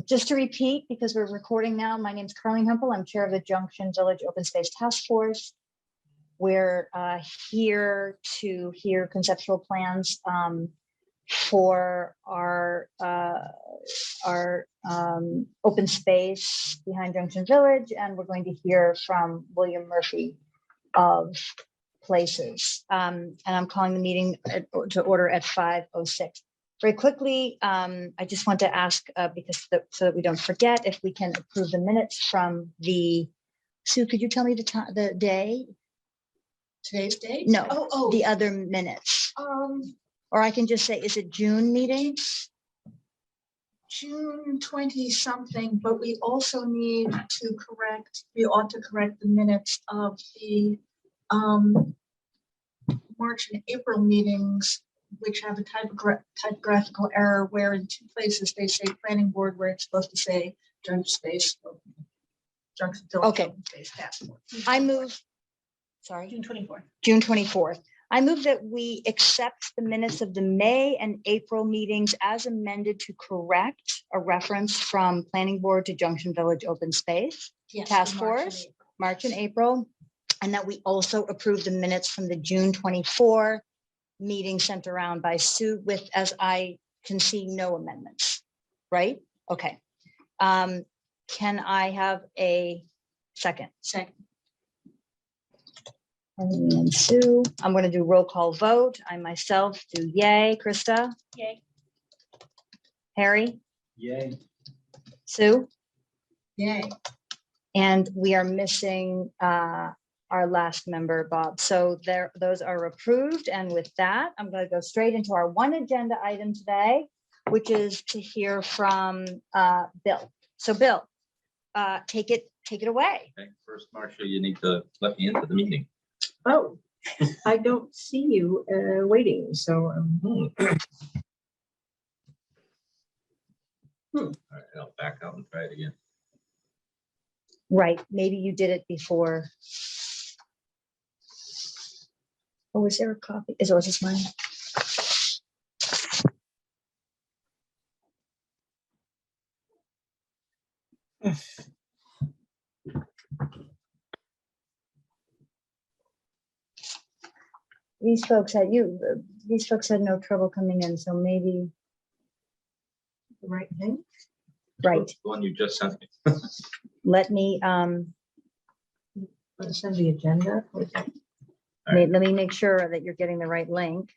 Just to repeat, because we're recording now, my name is Carleen Hempel. I'm chair of the Junction Village Open Space Task Force. We're here to hear conceptual plans for our open space behind Junction Village, and we're going to hear from William Murphy of Places. And I'm calling the meeting to order at 5:06. Very quickly, I just want to ask, so that we don't forget, if we can approve the minutes from the, Sue, could you tell me the day? Today's date? No, the other minutes. Or I can just say, is it June meeting? June 20 something, but we also need to correct, we ought to correct the minutes of the March and April meetings, which have a typographical error where in two places they say planning board where it's supposed to say Junction Space. Junction Village Okay. Open Space Task Force. I move, sorry, June 24th. June 24th. I move that we accept the minutes of the May and April meetings as amended to correct a reference from planning board to Junction Village Open Space Task Force, March and April, and that we also approve the minutes from the June 24 meeting sent around by Sue with, as I can see, no amendments, right? Okay. Can I have a second? Second. And Sue, I'm going to do roll call vote. I myself do yay. Krista? Yay. Harry? Yay. Sue? Yay. And we are missing our last member, Bob. So those are approved. And with that, I'm going to go straight into our one agenda item today, which is to hear from Bill. So Bill, take it away. Okay. First, Marcia, you need to let me into the meeting. Oh, I don't see you waiting, so All right, I'll back out and try it again. Right, maybe you did it before. Oh, is there a copy? Was this mine? These folks had no trouble coming in, so maybe. the right thing. Right, The one you just sent me. let me, Let's send the agenda. let me make sure that you're getting the right link.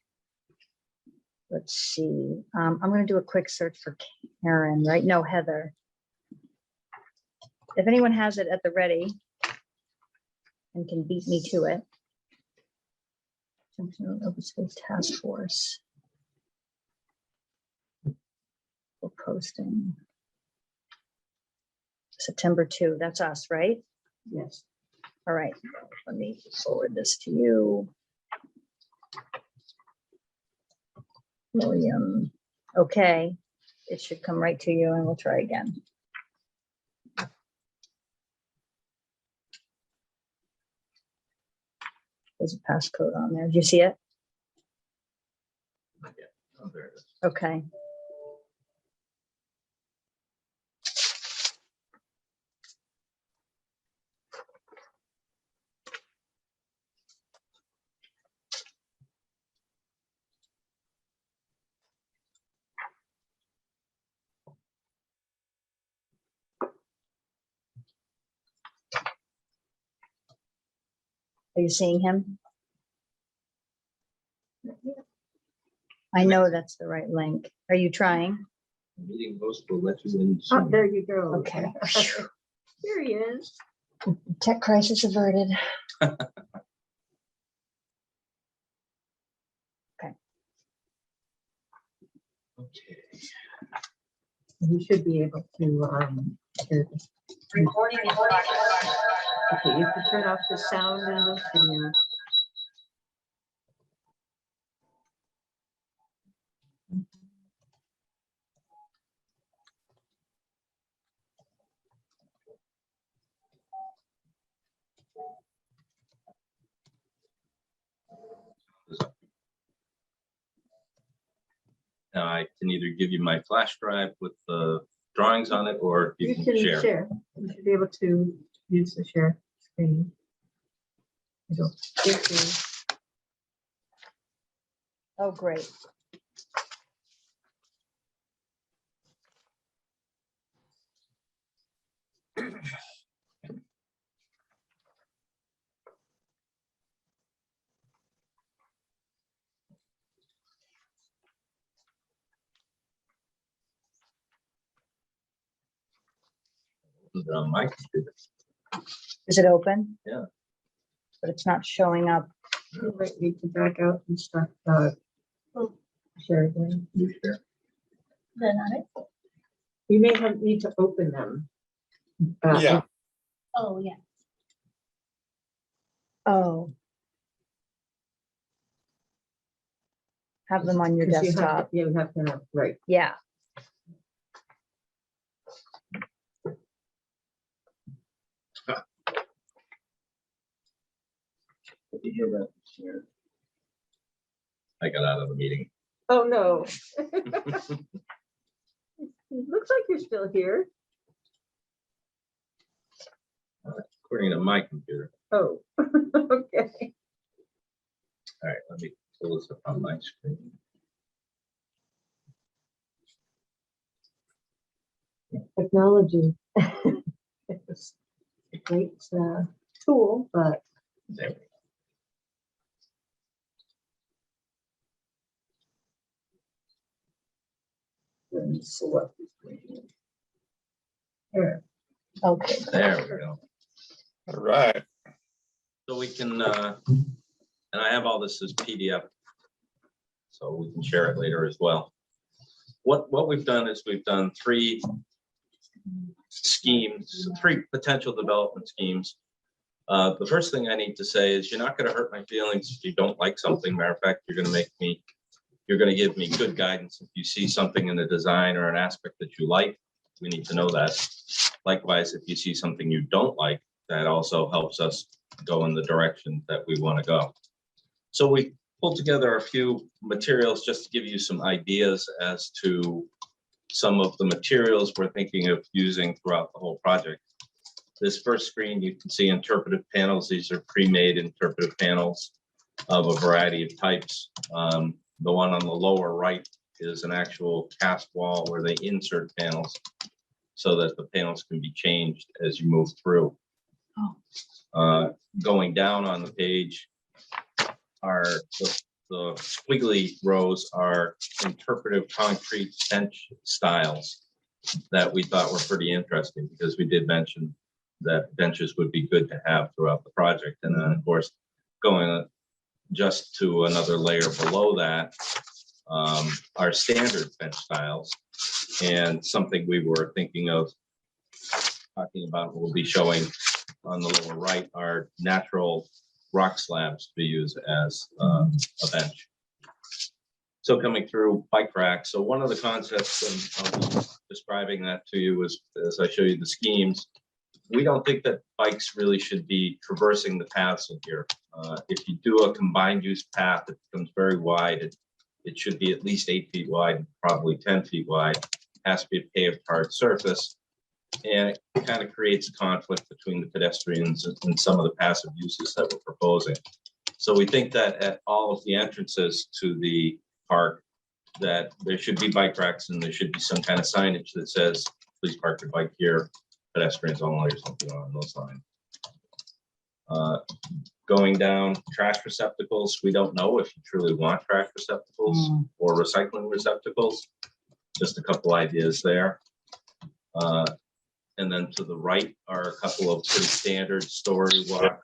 Let's see, I'm gonna do a quick search for Karen, right? No, Heather. If anyone has it at the ready and can beat me to it. Junction Open Space Task Force. For posting. September 2, that's us, right? Yes. All right, let me forward this to you. William, okay, it should come right to you and we'll try again. There's a passcode on there. Do you see it? Not yet. Oh, there it is. Okay. Are you seeing him? I know that's the right link. Are you trying? The meeting host will let you in Oh, soon. there you go. Okay. Here he is. Tech crisis averted. Okay. You should be able to. Recording in progress. Okay, you can turn off the sound and the video. Now I can either give you my flash drive with the drawings on it, or you can share? You should be able to use the share screen. I don't think you- Oh, great. On my computer. Is it open? Yeah. But it's not showing up. You might need to back out and start share again. You share. Then on it. You may need to open them. Yeah. Oh, yeah. Oh. Have them on your 'Cause desktop. You have to, right. Yeah. Did you hear that? Share. I got out of the meeting. Oh, no. It looks like you're still here. According to my computer. Oh, okay. All right, let me pull this up on my screen. Technology. It's a great tool, but There we go. then select. There. Okay. There we go. All right. So we can, and I have all this as PDF, so we can share it later as well. What we've done is we've done three schemes, three potential development schemes. The first thing I need to say is you're not going to hurt my feelings if you don't like something. Matter of fact, you're going to give me good guidance if you see something in the design or an aspect that you like. We need to know that. Likewise, if you see something you don't like, that also helps us go in the direction that we want to go. So we pulled together a few materials just to give you some ideas as to some of the materials we're thinking of using throughout the whole project. This first screen, you can see interpretive panels. These are pre-made interpretive panels of a variety of types. The one on the lower right is an actual cast wall where they insert panels so that the panels can be changed as you move through. Going down on the page are the squiggly rows are interpretive concrete bench styles that we thought were pretty interesting because we did mention that benches would be good to have throughout the project. And then of course, going just to another layer below that are standard bench styles, and something we were thinking of talking about, we'll be showing on the lower right, are natural rock slabs to be used as a bench. So coming through bike racks. So one of the concepts, and I'll be describing that to you as I show you the schemes, we don't think that bikes really should be traversing the paths in here. If you do a combined use path, it becomes very wide. It should be at least 8 feet wide, probably 10 feet wide. It has to be a paved hard surface. And it kind of creates a conflict between the pedestrians and some of the passive uses that we're proposing. So we think that at all of the entrances to the park, that there should be bike racks and there should be some kind of signage that says, please park your bike here, pedestrians only, or something along those lines. Going down, trash receptacles. We don't know if you truly want trash receptacles or recycling receptacles. Just a couple ideas there. And then to the right are a couple of pretty standard story walk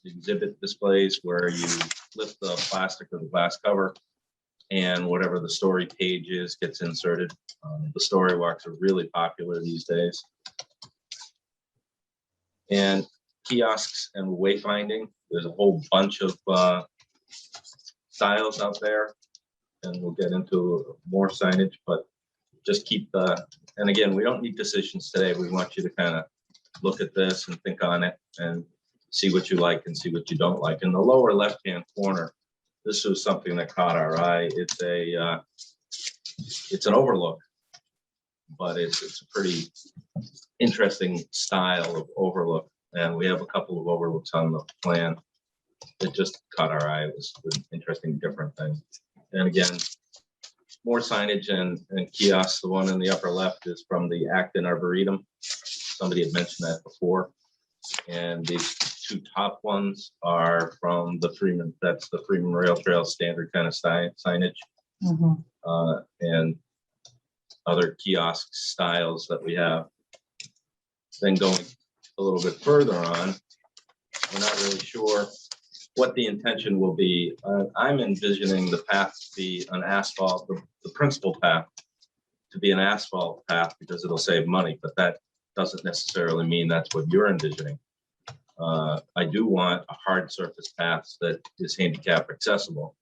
exhibit displays where you lift the plastic or the glass cover and whatever the story page is gets inserted. The story walks are really popular these days. And kiosks and wayfinding. There's a whole bunch of styles out there, and we'll get into more signage, but just keep and again, we don't need decisions today. We want you to kind of look at this and think on it and see what you like and see what you don't like. In the lower left-hand corner, this was something that caught our eye. It's an overlook but it's a pretty interesting style of overlook. And we have a couple of overlooks on the plan that just caught our eye. It was an interesting, different thing. And again, more signage and kiosks. The one in the upper left is from the Acton Arboretum. Somebody had mentioned that before. And these two top ones are from the Freeman, that's the Freeman Rail Trail standard kind of signage. And other kiosk styles that we have. Then going a little bit further on, we're not really sure what the intention will be. I'm envisioning the path to be an asphalt, the principal path to be an asphalt path because it'll save money, but that doesn't necessarily mean that's what you're envisioning. I do want a hard surface path that is handicap accessible.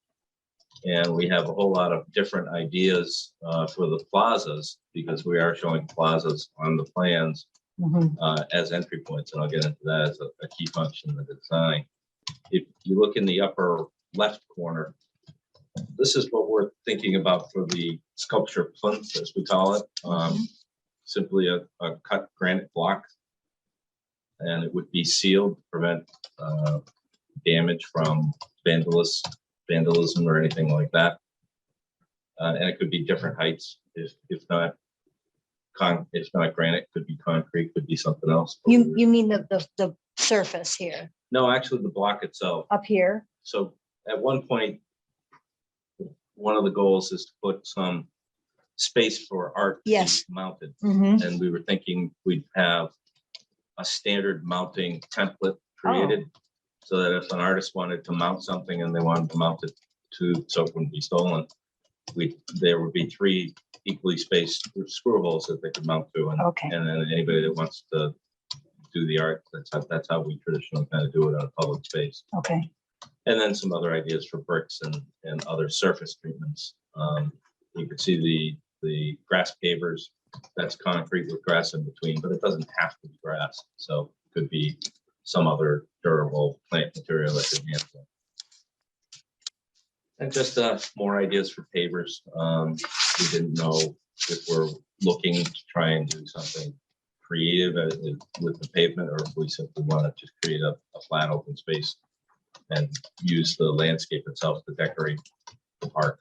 And we have a whole lot of different ideas for the plazas because we are showing plazas on the plans as entry points. And I'll get into that as a key function of the design. If you look in the upper left corner, this is what we're thinking about for the sculpture plinth, as we call it. Simply a cut granite block. And it would be sealed to prevent damage from vandalism or anything like that. And it could be different heights. If not granite, could be concrete, could be something else. You mean the surface here, No, actually the block itself. up here? So at one point, one of the goals is to put some space for art to be Yes. mounted. Mhm. And we were thinking we'd have a standard mounting template created so that if an artist wanted to mount something and they wanted to mount it so it wouldn't be stolen, there would be 3 equally spaced screw holes that they could mount to. And, Okay. and then anybody that wants to do the art, that's how we traditionally kind of do it on a public space. Okay. And then some other ideas for bricks and other surface treatments. You could see the grass pavers, that's concrete with grass in between, but it doesn't have to be grass. So it could be some other durable plant material that could handle it. And just more ideas for pavers. We didn't know if we're looking to try and do something creative with the pavement, or if we simply want to just create a flat open space and use the landscape itself to decorate the park.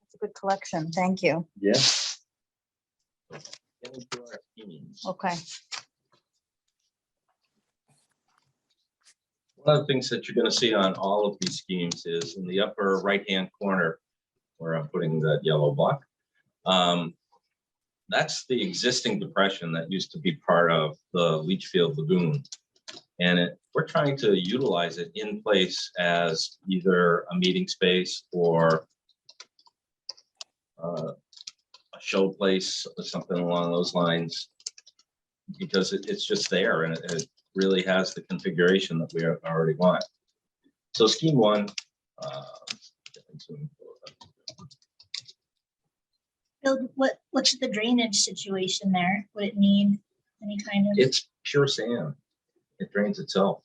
That's a good collection. Thank you. Yeah. Get into our schemes. Okay. One of the things that you're going to see on all of these schemes is in the upper right-hand corner, where I'm putting that yellow block. That's the existing depression that used to be part of the Leachfield Lagoon. And we're trying to utilize it in place as either a meeting space or a show place or something along those lines, because it's just there and it really has the configuration that we already want. So scheme 1, Bill, what's the drainage situation there? Would it need any kind of? it's pure sand. It drains itself.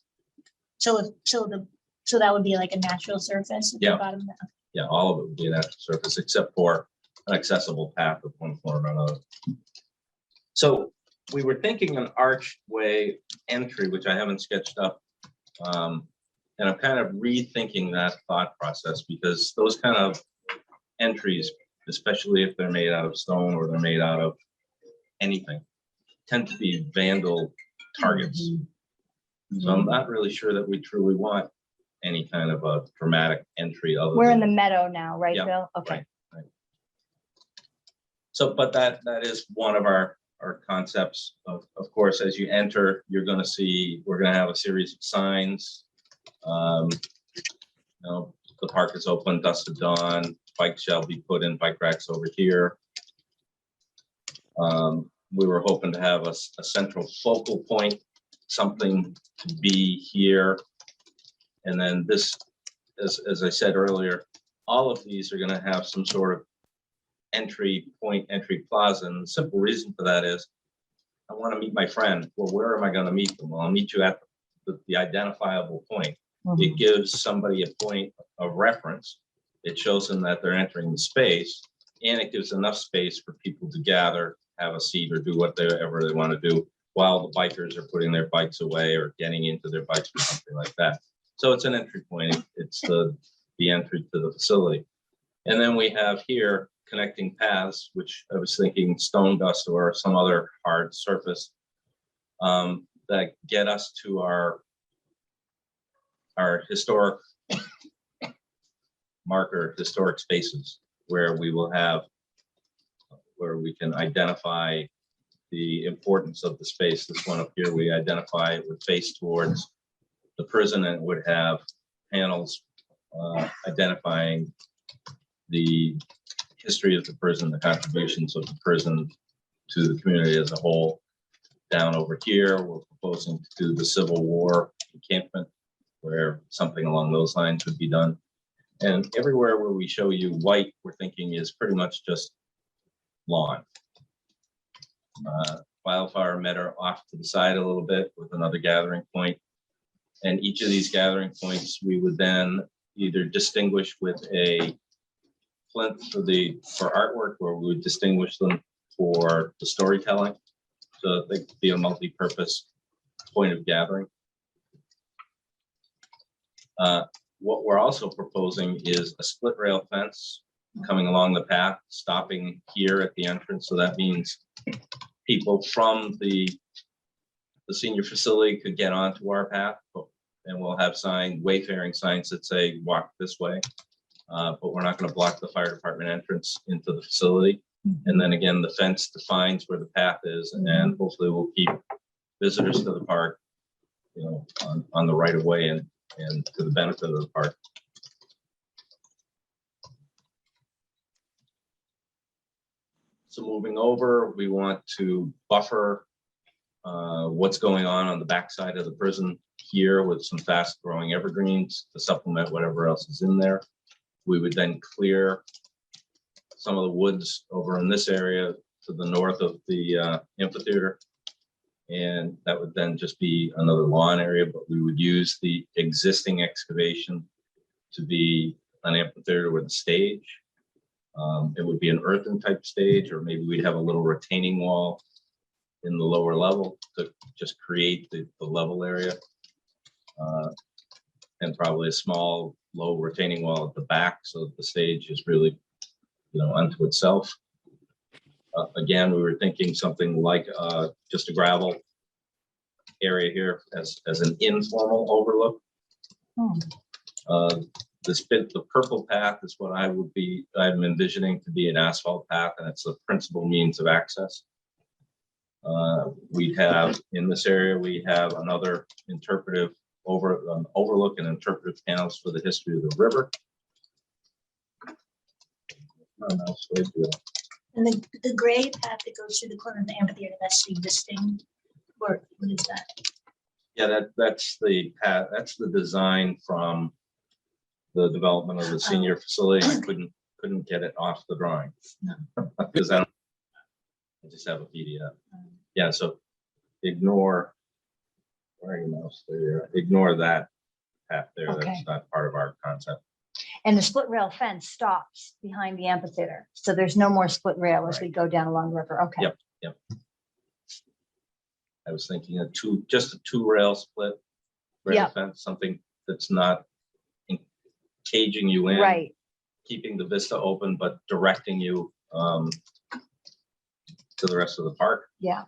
So that would be like a natural surface at Yeah. the bottom. Yeah, all of it would be a natural surface except for an accessible path of one form or another. So we were thinking an archway entry, which I haven't sketched up. And I'm kind of rethinking that thought process because those kind of entries, especially if they're made out of stone or they're made out of anything, tend to be vandal targets. So I'm not really sure that we truly want any kind of a dramatic entry. We're in the meadow now, right, Yeah, Bill? Okay. Right. So, but that is one of our concepts. Of course, as you enter, you're going to see, we're going to have a series of signs. The park is open, dusk to dawn. Bikes shall be put in bike racks over here. We were hoping to have a central focal point, something to be here. And then this, as I said earlier, all of these are going to have some sort of entry point, entry plaza. And the simple reason for that is I want to meet my friend. Well, where am I going to meet them? Well, I'll meet you at the identifiable point. Mhm. It gives somebody a point of reference. It shows them that they're entering the space, and it gives enough space for people to gather, have a seat, or do whatever they want to do while the bikers are putting their bikes away or getting into their bikes or something like that. So it's an entry point. It's the entry to the facility. And then we have here connecting paths, which I was thinking stone dust or some other hard surface that get us to our historic marker, historic spaces, where we will have, where we can identify the importance of the space. This one up here, we identify it would face towards the prison, and it would have panels identifying the history of the prison, the contributions of the prison to the community as a whole. Down over here, we're proposing to do the Civil War encampment, where something along those lines would be done. And everywhere where we show you white, we're thinking is pretty much just lawn. Wildflower Meadow off to the side a little bit with another gathering point. And each of these gathering points, we would then either distinguish with a plinth for artwork, or we would distinguish them for the storytelling. So they could be a multi-purpose point of gathering. What we're also proposing is a split rail fence coming along the path, stopping here at the entrance. So that means people from the senior facility could get onto our path, and we'll have wayfaring signs that say walk this way. But we're not going to block the fire department entrance into the facility. And then again, the fence defines where the path is, and hopefully we'll keep visitors to the park, on the right of way and to the benefit of the park. So moving over, we want to buffer what's going on the backside of the prison here with some fast growing evergreens to supplement whatever else is in there. We would then clear some of the woods over in this area to the north of the amphitheater. And that would then just be another lawn area, but we would use the existing excavation to be an amphitheater with a stage. It would be an earthen type stage, or maybe we'd have a little retaining wall in the lower level to just create the level area. And probably a small low retaining wall at the back, so that the stage is really, unto itself. Again, we were thinking something like just a gravel area here as an informal overlook. The purple path is what I'm envisioning to be an asphalt path, and it's the principal means of access. We'd have in this area, we have another interpretive overlook and interpretive panels for the history of the river. And the gray path that goes through the corner of the amphitheater, that's the existing, or what is that? Yeah, that's the path. That's the design from the development of the senior facility. I couldn't get it off the drawing because I just have a PDF. Yeah, so ignore that path there. Okay. That's not part of our concept. And the split rail fence stops behind the amphitheater. So there's no more split rail as we go down along the river. Okay. Yep. I was thinking of just a 2-rail split rail fence, something that's not caging you in, Right. keeping the vista open, but directing you to the rest of the park. Yeah.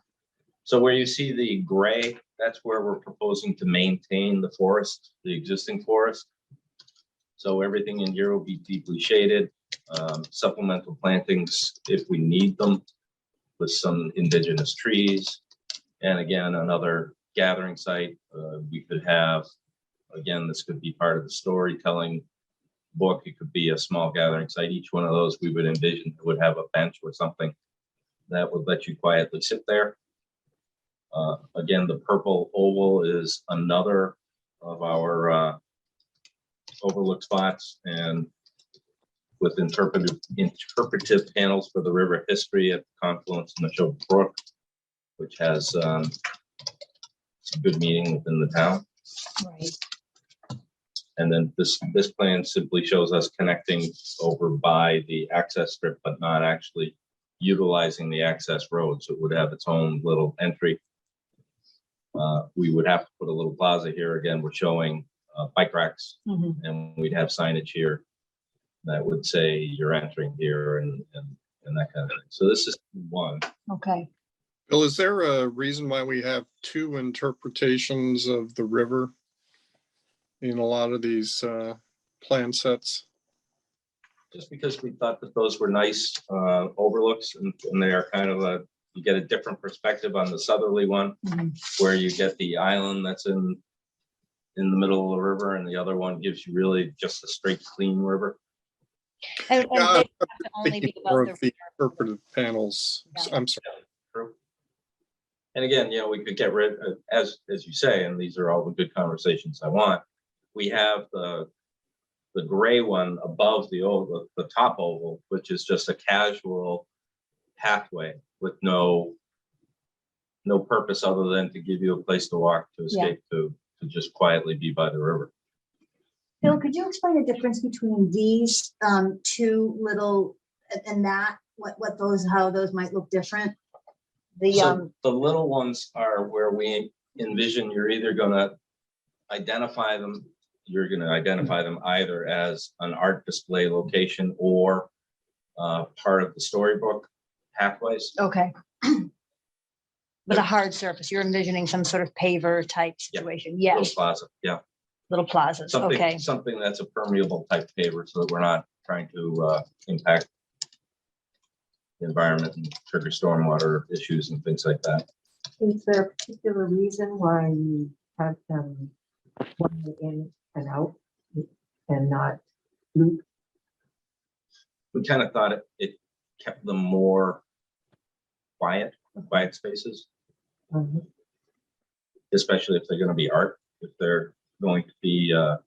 So where you see the gray, that's where we're proposing to maintain the forest, the existing forest. So everything in here will be deeply shaded, supplemental plantings if we need them, with some indigenous trees. And again, another gathering site. We could have, again, this could be part of the storytelling book. It could be a small gathering site. Each one of those we would envision would have a bench or something that would let you quietly sit there. Again, the purple oval is another of our overlook spots, and with interpretive panels for the river history at confluence in the Neshoba Brook, which has some good meaning within the town. Right. And then this plan simply shows us connecting over by the access strip, but not actually utilizing the access road. So it would have its own little entry. We would have to put a little plaza here. Again, we're showing bike racks, Mhm. and we'd have signage here that would say you're entering here and that kind of thing. So this is one. Okay. Bill, is there a reason why we have two interpretations of the river in a lot of these plan sets? Just because we thought that those were nice overlooks, and they are kind of you get a different perspective on the southerly one, Mhm. where you get the island that's in the middle of the river, and the other one gives you really just a straight, clean river. And Yeah, they I'm have to only thinking be more about of the. the interpretive panels. Yeah. I'm sorry. True. And again, we could get rid of, as you say, and these are all the good conversations I want. We have the gray one above the top oval, which is just a casual pathway with no purpose other than to give you a place to walk, to escape, to just quietly be by the river. Bill, could you explain the difference between these two little and that, how those might look different? So the little ones are where we envision you're either gonna identify them, either as an art display location or part of the storybook pathways. Okay. With a hard surface, you're envisioning some sort of paver type situation. Little Yes, plaza, yeah. little plazas. Okay. Something that's a permeable type paver, so that we're not trying to impact the environment and trigger stormwater issues and things like that. Is there a particular reason why you have them one in and out and not loop? We kind of thought it kept them more quiet spaces, especially if they're going to be art. If they're going to be a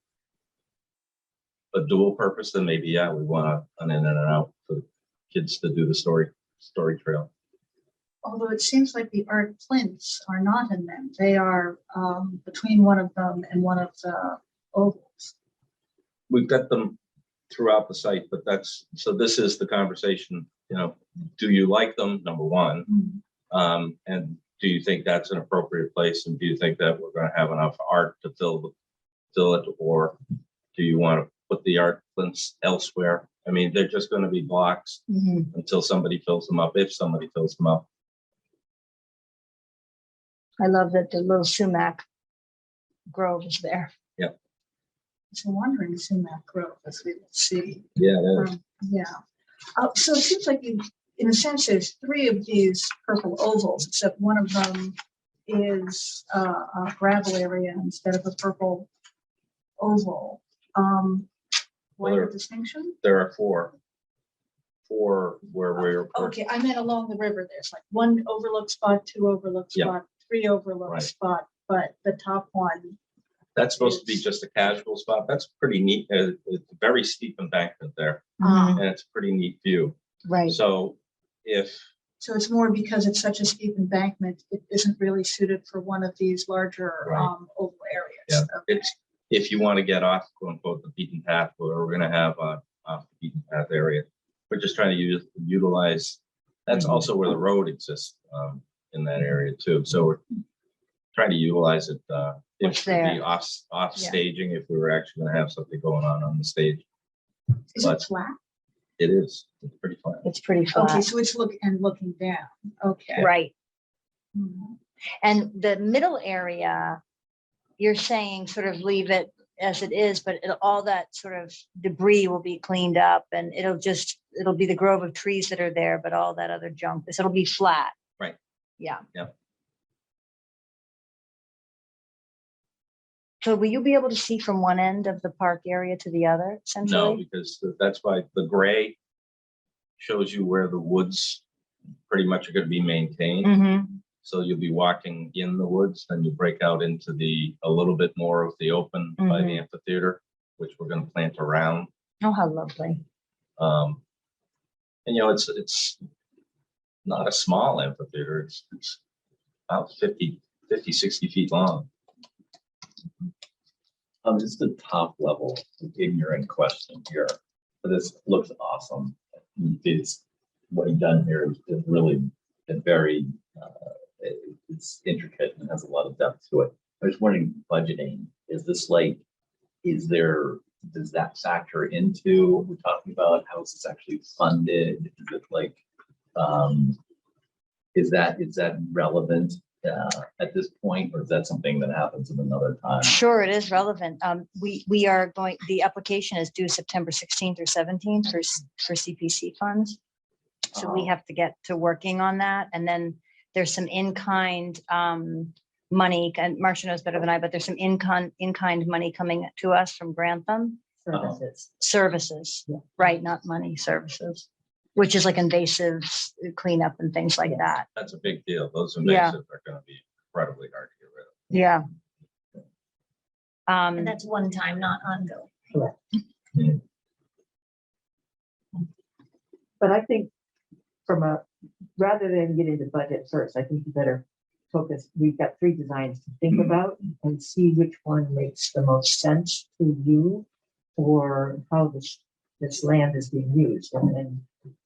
dual purpose, then maybe, we want an in and an out for the kids to do the story trail. Although it seems like the art plinths are not in them. They are between one of them and one of the ovals. We've got them throughout the site, but so this is the conversation, do you like them, number one? And do you think that's an appropriate place? And do you think that we're going to have enough art to fill it? Or do you want to put the art plinths elsewhere? I mean, they're just going to be blocks until somebody fills them up, if somebody fills them up. I love that the little sumac grove is there. Yep. It's a wandering sumac grove, as we will see. Yeah, that is. So it seems like in a sense, there's three of these purple ovals, except one of them is a gravel area instead of a purple oval. Why the distinction? There are four where we're. Okay, I meant along the river. There's like one overlook spot, two overlook spot, three overlook spot, but the top one. That's supposed to be just a casual spot. That's pretty neat. It's a very steep embankment there, and it's a pretty neat view. Right. So it's more because it's such a steep embankment, it isn't really suited for one of these larger oval areas. Yeah, Okay. if you want to get off, quote unquote, the beaten path, where we're going to have a off the beaten path area. We're just trying to utilize. That's also where the road exists in that area too. So we're trying to utilize it. If it would be off staging, if we were actually going to have something going on the stage. Is it flat? It is. It's pretty flat. It's pretty flat. Okay, so it's looking down. Okay. Right. Mhm. And the middle area, you're saying sort of leave it as it is, but all that sort of debris will be cleaned up, and it'll be the grove of trees that are there, but all that other junk, so it'll be flat. Right. Yeah. Yep. So will you be able to see from one end of the park area to the other, essentially? No, because that's why the gray shows you where the woods pretty much are going to be maintained. Mm-hmm. So you'll be walking in the woods, then you break out into a little bit more of the open by the amphitheater, which we're going to plant around. Oh, how lovely. And it's not a small amphitheater. It's about 50, 60 feet long. Just a top level ignorant question here. But this looks awesome. It's what you've done here is really very it's intricate and has a lot of depth to it. I was wondering, budgeting, is this like, does that factor into what we're talking about? How is this actually funded? Is it like, is that relevant at this point, or is that something that happens in another time? Sure, it is relevant. We are going, the application is due September 16th or 17th for CPC funds. So we have to get to working on that. And then there's some in-kind money, and Marcia knows better than I, but there's some in-kind money coming to us from Grantham. Services, right, not money, services, which is like invasive cleanup and things like that. That's a big deal. Those Yeah. invasives are gonna be incredibly hard to get rid of. Yeah. And that's one time, not ongoing. But I think rather than get into budget first, I think you better focus. We've got 3 designs to think about and see which one makes the most sense to you for how this land is being used and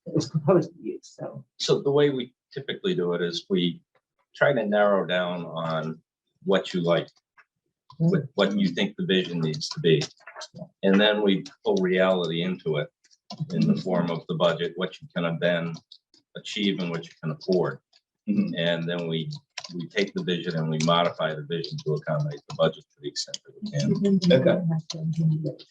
it was proposed to be used. So the way we typically do it is we try to narrow down on what you like, what you think the vision needs to be. And then we pull reality into it in the form of the budget, what you can then achieve and what you can afford. Mhm. And then we take the vision and we modify the vision to accommodate the budget to the extent that we can. Okay.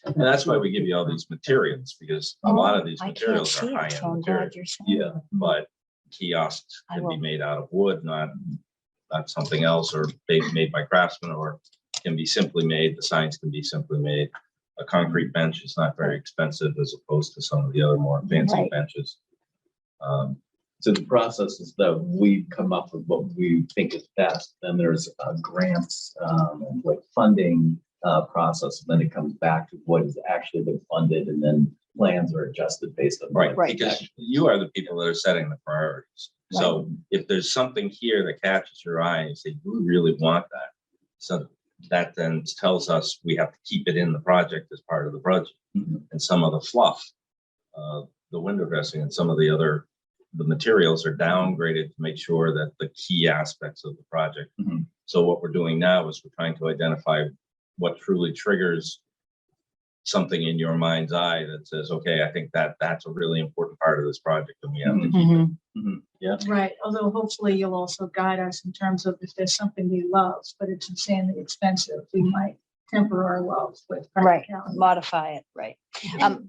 And that's why we give you all these materials, because a lot of these I can't materials see are it, so high-end I'm materials. glad you're saying. Yeah. But kiosks I can be will. made out of wood, not something else, or made by craftsmen, or can be simply made. The signs can be simply made. A concrete bench is not very expensive as opposed to some of the other more fancy Right. benches. So the process is that we come up with what we think is best. Then there's grants, and like funding process. And then it comes back to what has actually been funded, and then plans are adjusted based on. Right, Right. because you are the people that are setting the priorities. So if there's something here that catches your eye and say, you really want that. So that then tells us we have to keep it in the project as part of the budget. Mhm. And some of the fluff, the window dressing and some of the materials are downgraded to make sure that the key aspects of the project. Mhm. So what we're doing now is we're trying to identify what truly triggers something in your mind's eye that says, okay, I think that's a really important part of this project and we have to keep it. Mhm. Yeah. Right, although hopefully you'll also guide us in terms of if there's something we love, but it's insanely expensive, we might temper our love with Right, practicality. modify it, right.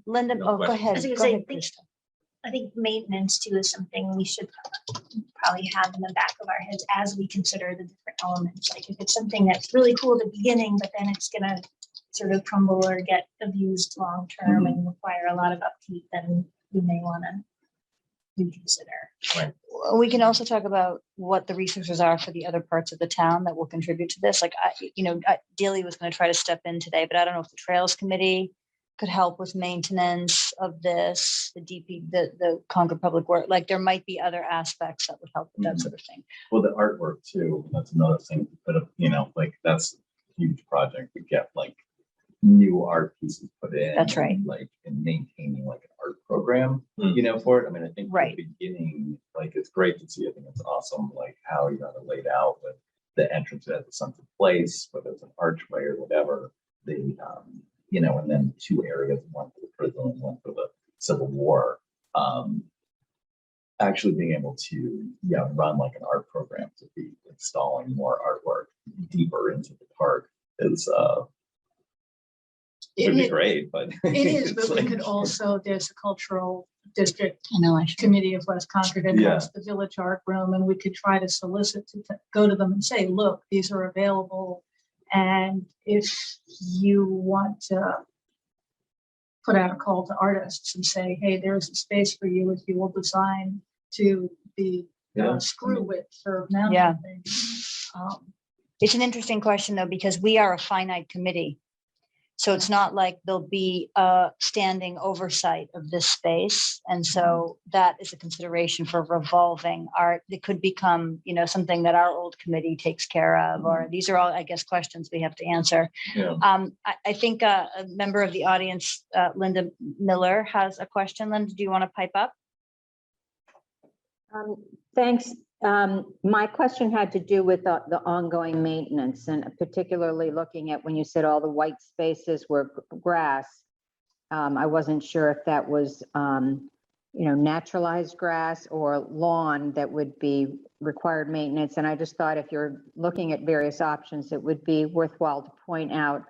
Linda, No oh, go question. ahead. I was gonna Go say, ahead, Krista. I think maintenance too is something we should probably have in the back of our heads as we consider the different elements. Like if it's something that's really cool at the beginning, but then it's gonna sort of crumble or get abused long-term and require a lot of upkeep, then we may wanna reconsider. We can also talk about what the resources are for the other parts of the town that will contribute to this. Like, Dealey was going to try to step in today, but I don't know if the Trails Committee could help with maintenance of this, the Concord Public Works. Like, there might be other aspects that would help with that sort of thing. Well, the artwork too, that's another thing to put up, like that's a huge project to get like new art pieces put in. That's right. Like, and maintaining like an art program, Mm. for it. I mean, I think Right. the beginning, like it's great to see. I think it's awesome, like how you got it laid out with the entrance at the Sunset Place, whether it's an archway or whatever. And then 2 areas, one for the prison and one for the Civil War. Actually being able to run like an art program to be installing more artwork deeper into the park is would be great, but It is, it's but we like- could also, there's a cultural district I know, I should. committee of West Concord and has the village art room, and we could try to solicit to go to them and say, look, these are available. And if you want to put out a call to artists and say, hey, there's a space for you if you will design to be screw width or mounting Yeah. things. It's an interesting question though, because we are a finite committee. So it's not like there'll be a standing oversight of this space. And so that is a consideration for revolving art. It could become, something that our old committee takes care of, or these are all, I guess, questions we have to answer. Yeah. I think a member of the audience, Linda Miller, has a question. Linda, do you want to pipe up? Thanks. My question had to do with the ongoing maintenance, and particularly looking at when you said all the white spaces were grass. I wasn't sure if that was, naturalized grass or lawn that would be required maintenance. And I just thought if you're looking at various options, it would be worthwhile to point out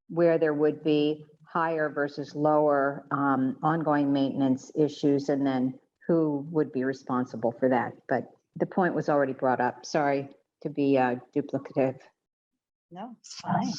where there would be higher versus lower ongoing maintenance issues, and then who would be responsible for that. But the point was already brought up. Sorry to be duplicative. No, it's fine.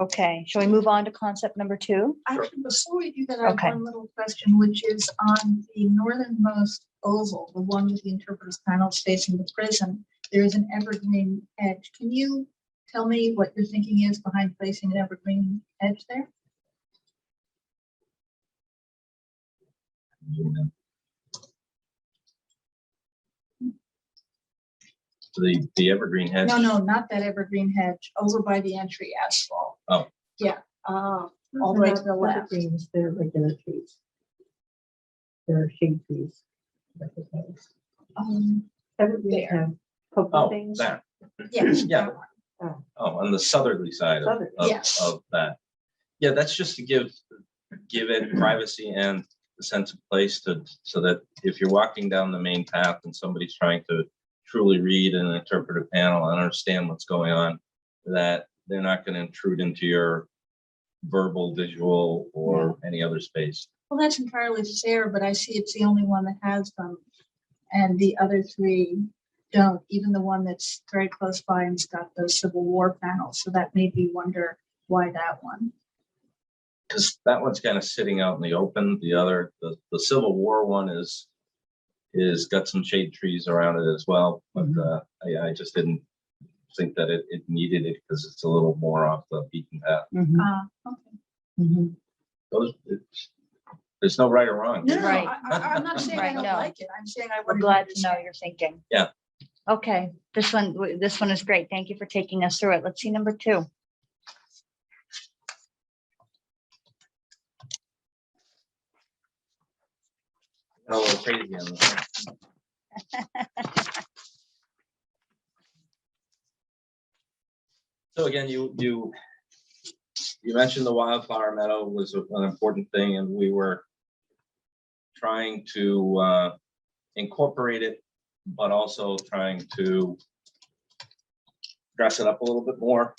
Okay, shall we move on to concept number 2? Actually, before we do that, I have Okay. one little question, which is on the northernmost oval, the one with the interpretive panels facing the prison, there is an evergreen edge. Can you tell me what your thinking is behind placing an evergreen edge there? The evergreen hedge. No, not that evergreen hedge, over by the entry asphalt. Oh. Yeah, all the way to the left. Evergreens, they're regular trees. They're shade trees. Evergreens There. have purple Oh, things. that. Yes. Yeah. that one. Oh, on the southerly side Southern, yes. of that. Yeah, that's just to give it privacy and a sense of place so that if you're walking down the main path and somebody's trying to truly read an interpretive panel and understand what's going on, that they're not going to intrude into your verbal, visual, or any other space. Well, that's entirely fair, but I see it's the only one that has them. And the other 3 don't, even the one that's very close by and's got those Civil War panels. So that made me wonder why that one. Because that one's kind of sitting out in the open. The other, the Civil War one is got some shade trees around it as well. But I just didn't think that it needed it because it's a little more off the beaten path. Okay. There's no right or wrong. No, Right. I'm not saying I Right, don't no. like it. I'm saying I We're would. glad to know your thinking. Yeah. Okay, this one is great. Thank you for taking us through it. Let's see number 2. A little crazy on this one. So again, you mentioned the Wildflower Meadow was an important thing, and we were trying to incorporate it, but also trying to dress it up a little bit more.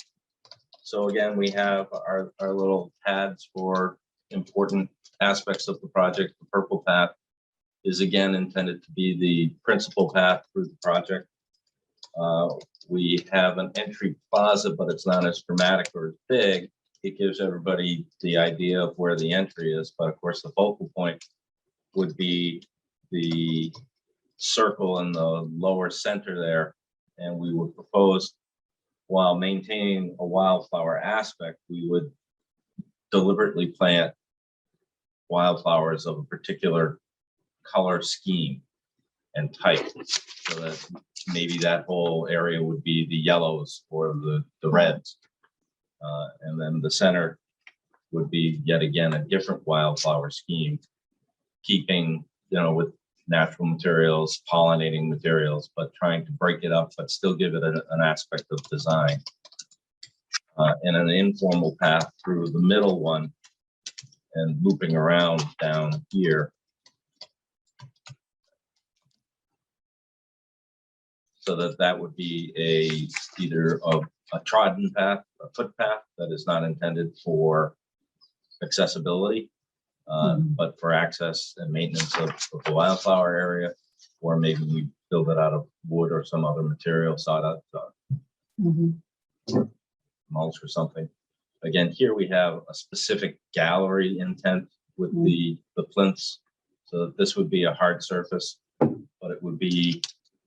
So again, we have our little pads for important aspects of the project. The purple path is again intended to be the principal path through the project. We have an entry plaza, but it's not as dramatic or as big. It gives everybody the idea of where the entry is. But of course, the focal point would be the circle in the lower center there. And we would propose, while maintaining a wildflower aspect, we would deliberately plant wildflowers of a particular color scheme and type, so that maybe that whole area would be the yellows or the reds. And then the center would be yet again a different wildflower scheme, keeping, with natural materials, pollinating materials, but trying to break it up, but still give it an aspect of design. And an informal path through the middle one and looping around down here. So that would be either a trodden path, a footpath that is not intended for accessibility, but for access and maintenance of the wildflower area, or maybe we build it out of wood or some other material, sawdust, mulch or something. Again, here we have a specific gallery intent with the plinths. So this would be a hard surface, but it would be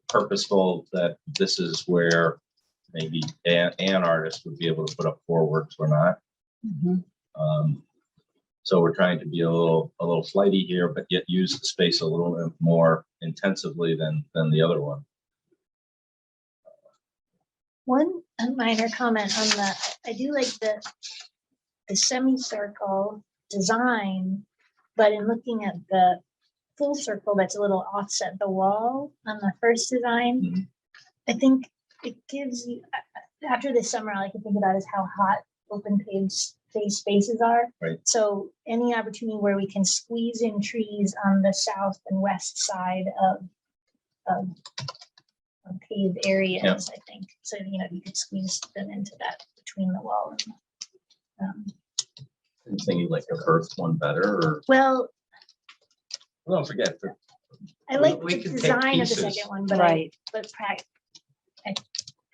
purposeful that this is where maybe an artist would be able to put up 4 works or not. So we're trying to be a little flighty here, but yet use the space a little bit more intensively than the other one. One minor comment on I do like the semicircle design, but in looking at the full circle that's a little offset the wall on the first design, Mhm. I think it gives you, after this summer, all I can think about is how hot open phase spaces are. Right. So any opportunity where we can squeeze in trees on the south and west side of paved areas, I think. So, you could squeeze them into that between the wall and, I'm saying you like the first one better, or well, Don't forget, I like we the can take design of the pieces. second one, but Right.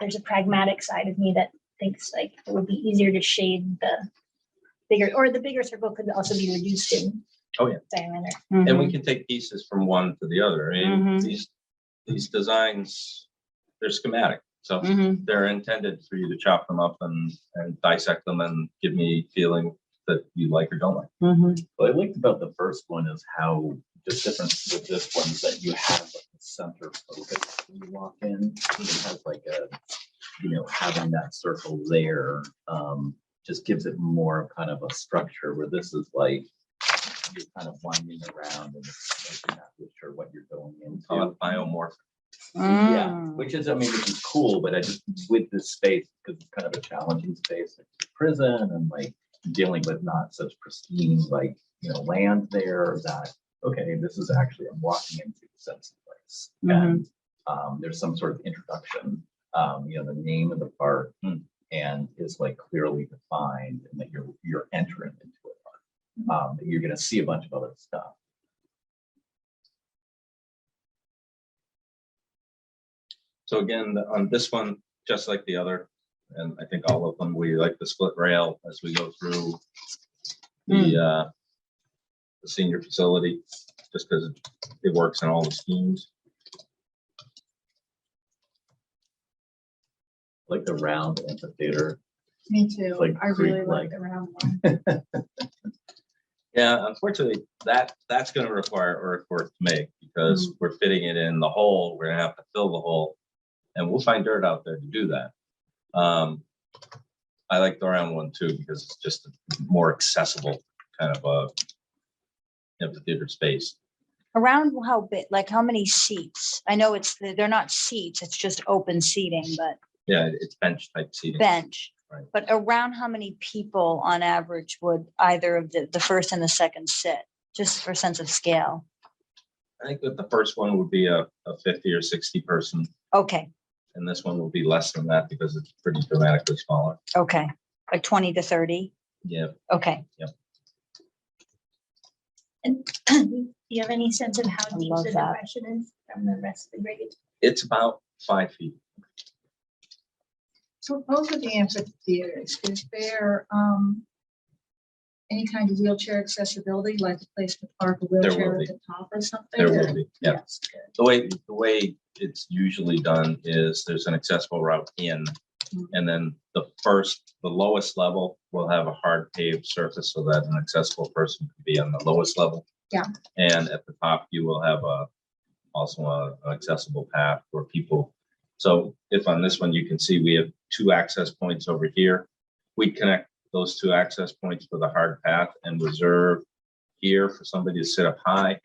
there's a pragmatic side of me that thinks like it would be easier to shade the bigger circle could also be reduced in Oh, yeah. diameter. and we can take pieces from one to the other. I mean, Mhm. these designs, they're schematic. So Mhm. they're intended for you to chop them up and dissect them and give me feeling that you like or don't like. Mhm. what I liked about the first one is how just different with this one is that you have like the center focus when you walk in. It has like a, having that circle there just gives it more kind of a structure, where this is like you're kind of winding around and it's like you're not really sure what you're going into. Biomorphic. Yeah, Mm. which is cool, but I just, with this space, because it's kind of a challenging space, like prison and like dealing with not such pristine, like, land there, that, okay, this is actually, I'm walking into a sense of place. And there's some sort of introduction, the name of the park and is like clearly defined, and that you're entering into it. That you're gonna see a bunch of other stuff. So again, on this one, just like the other, and I think all of them, we like the split rail as we go through the senior facility, just because it works in all the schemes. Like the round amphitheater. Me too. Like I really creep, like like- the round one. Yeah, unfortunately, that's going to require earthwork to make, because we're fitting it in the hole. We're going to have to fill the hole, and we'll find dirt out there to do that. I like the round one too, because it's just a more accessible kind of a amphitheater space. Around how big, like how many seats? I know they're not seats, it's just open seating, but Yeah, it's bench type seating. bench. Right. But around how many people on average would either of the first and the second sit, just for sense of scale? I think that the first one would be a 50 or 60 person, Okay, and this one will be less than that because it's pretty dramatically smaller. okay, like 20 to 30? Yeah. Okay. And do you have any sense of how I deep love the that. depression is from the rest of the grade? It's about 5 feet. So both of the amphitheaters, is there any kind of wheelchair accessibility, like a place to park a There will wheelchair be. at the top or something? There will be, yeah. Yes. The way it's usually done is there's an accessible route in, and then the lowest level will have a hard paved surface so that an accessible person can be on the lowest level. Yeah. And at the top, you will have also an accessible path for people. So if on this one, you can see we have 2 access points over here. We connect those 2 access points with a hard path and reserve here for somebody to sit up high.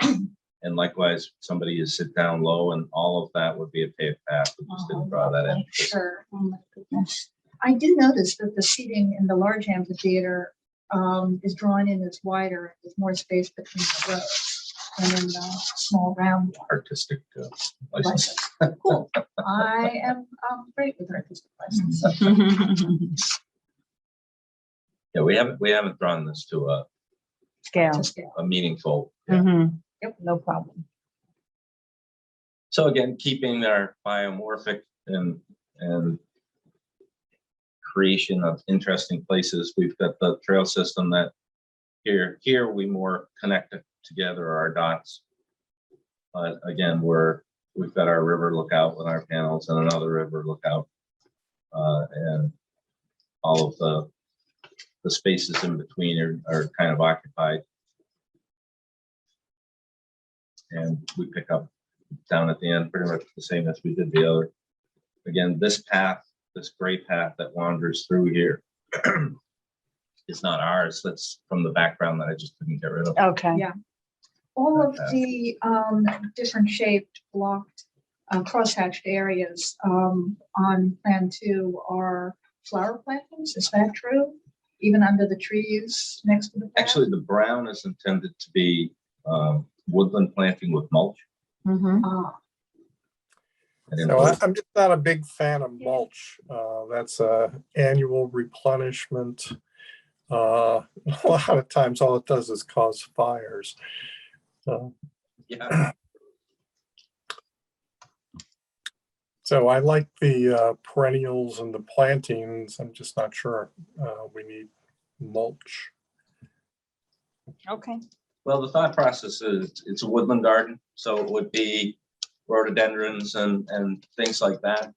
And likewise, somebody to sit down low, and all of that would be a paved path. We just didn't draw that in. Sure. Oh my goodness. I do notice that the seating in the large amphitheater is drawn in as wider, there's more space between the rows than in the small round one. Artistic license. Cool. I am great with artistic license. Yeah, we haven't drawn this to Scale. To scale. a meaningful. Mhm. Yep. No problem. So again, keeping our biomorphic and creation of interesting places. We've got the trail system that here we more connect together our dots. But again, we've got our river lookout with our panels and another river lookout. and all of the spaces in between are kind of occupied. And we pick up down at the end, pretty much the same as we did the other. Again, this path, this gray path that wanders through here is not ours. That's from the background that I just couldn't get rid of. Okay. Yeah. All of the different shaped blocked crosshatched areas on plan 2 are flower plantings. Is that true? Even under the trees next to the path? Actually, the brown is intended to be woodland planting with mulch. Mhm. Ah, I didn't So put- I'm just not a big fan of mulch. That's a annual replenishment. A lot of times all it does is cause fires. Yeah, So I like the perennials and the plantings. I'm just not sure we need mulch. Okay. well, the thought process is it's a woodland garden, so it would be rhododendrons and things like that.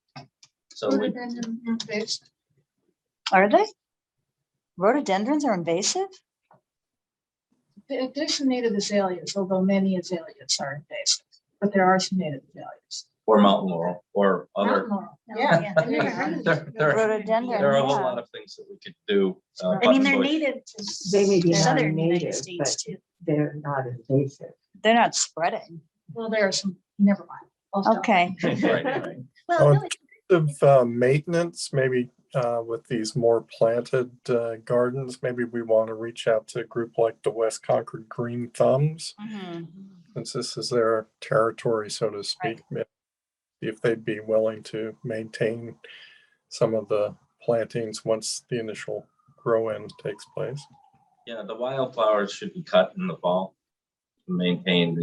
So we, rhododendron invasive. Are they? Rhododendrons are invasive? There's some native azaleas, although many azaleas are invasive, but there are some native azaleas. or mountain laurel or other. Mountain laurel, No, yeah. yeah, I've never heard of There- there- Rhododendron. There are a whole Yeah. lot of things that we could do. I mean, they're buttonbush. native They may to be southern non-native, United States but- too. They're not invasive. They're not spreading. Well, there are some, never mind. I'll stop. Okay. Right, right. Well, no, Of maintenance, maybe with these more planted gardens, maybe we want to reach out to a group like the West Concord Green Thumbs, Mhm. since this is their territory, so to speak. If they'd be willing to maintain some of the plantings once the initial grow-in takes place. Yeah, the wildflowers should be cut in the fall to maintain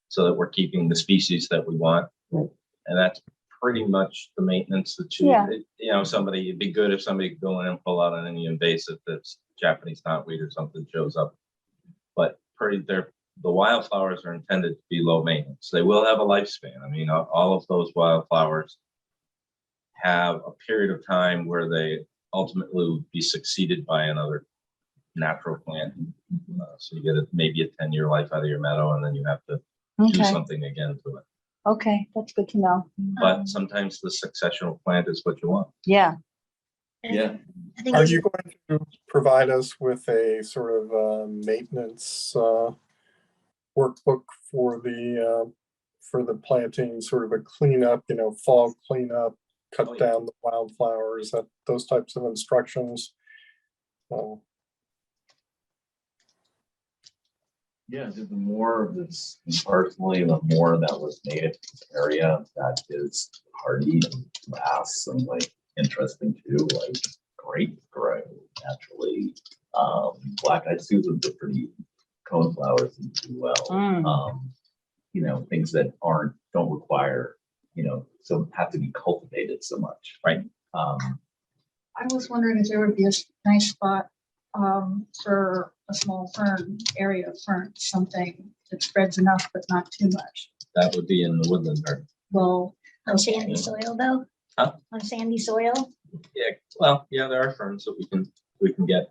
so that we're keeping the species that we want. Right. And that's pretty much the maintenance that Yeah. it'd be good if somebody could go in and pull out any invasive that's Japanese knotweed or something shows up. But the wildflowers are intended to be low maintenance. They will have a lifespan. I mean, all of those wildflowers have a period of time where they ultimately would be succeeded by another natural plant. So you get maybe a 10-year life out of your meadow, and then you have to do Okay. something again to it. Okay. That's good to know. But sometimes the successional plant is what you want. Yeah. Yeah. I think Are it's- you going to provide us with a sort of maintenance workbook for the planting, sort of a cleanup, fall cleanup, cut Oh, yeah. down the wildflowers, those types of instructions? Yeah, the more of this, personally, the more that was native to this area that is hardy and lasts and like interesting too, like grape grow naturally. Black-eyed Susans are pretty coneflowers and do well. Mm. Things that don't require, so have to be cultivated so much. Right. I was wondering if there would be a nice spot for a small fern, area of fern, something that spreads enough but not too much. That would be in the woodland garden. Well, on sandy soil though? Huh? On sandy soil? Yeah, well, yeah, there are ferns that we can get.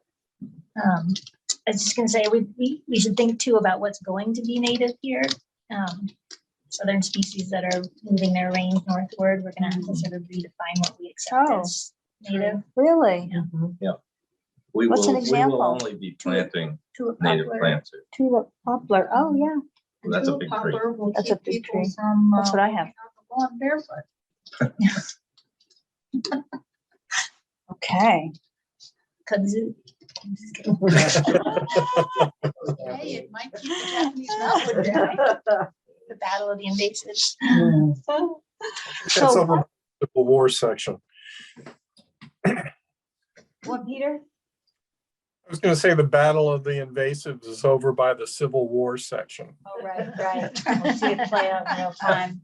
I was just gonna say, we should think too about what's going to be native here. Southern species that are moving their range northward, we're gonna have to sort of redefine what we accept Oh. as native. Really? We What's an will example? only be planting Tulip native poplar. plants. Tulip poplar. Oh, yeah. Well, that's a tulip big tree. poplar will That's a keep big people tree. from That's what I have. walking on the lawn barefoot. Okay. Kudzu. Hey, it might keep the Japanese knotweed down. The battle of the invasives. That's over the Civil War section. What, Peter? I was going to say the battle of the invasives is over by the Civil War section. Oh, right. We'll see it play out in real time.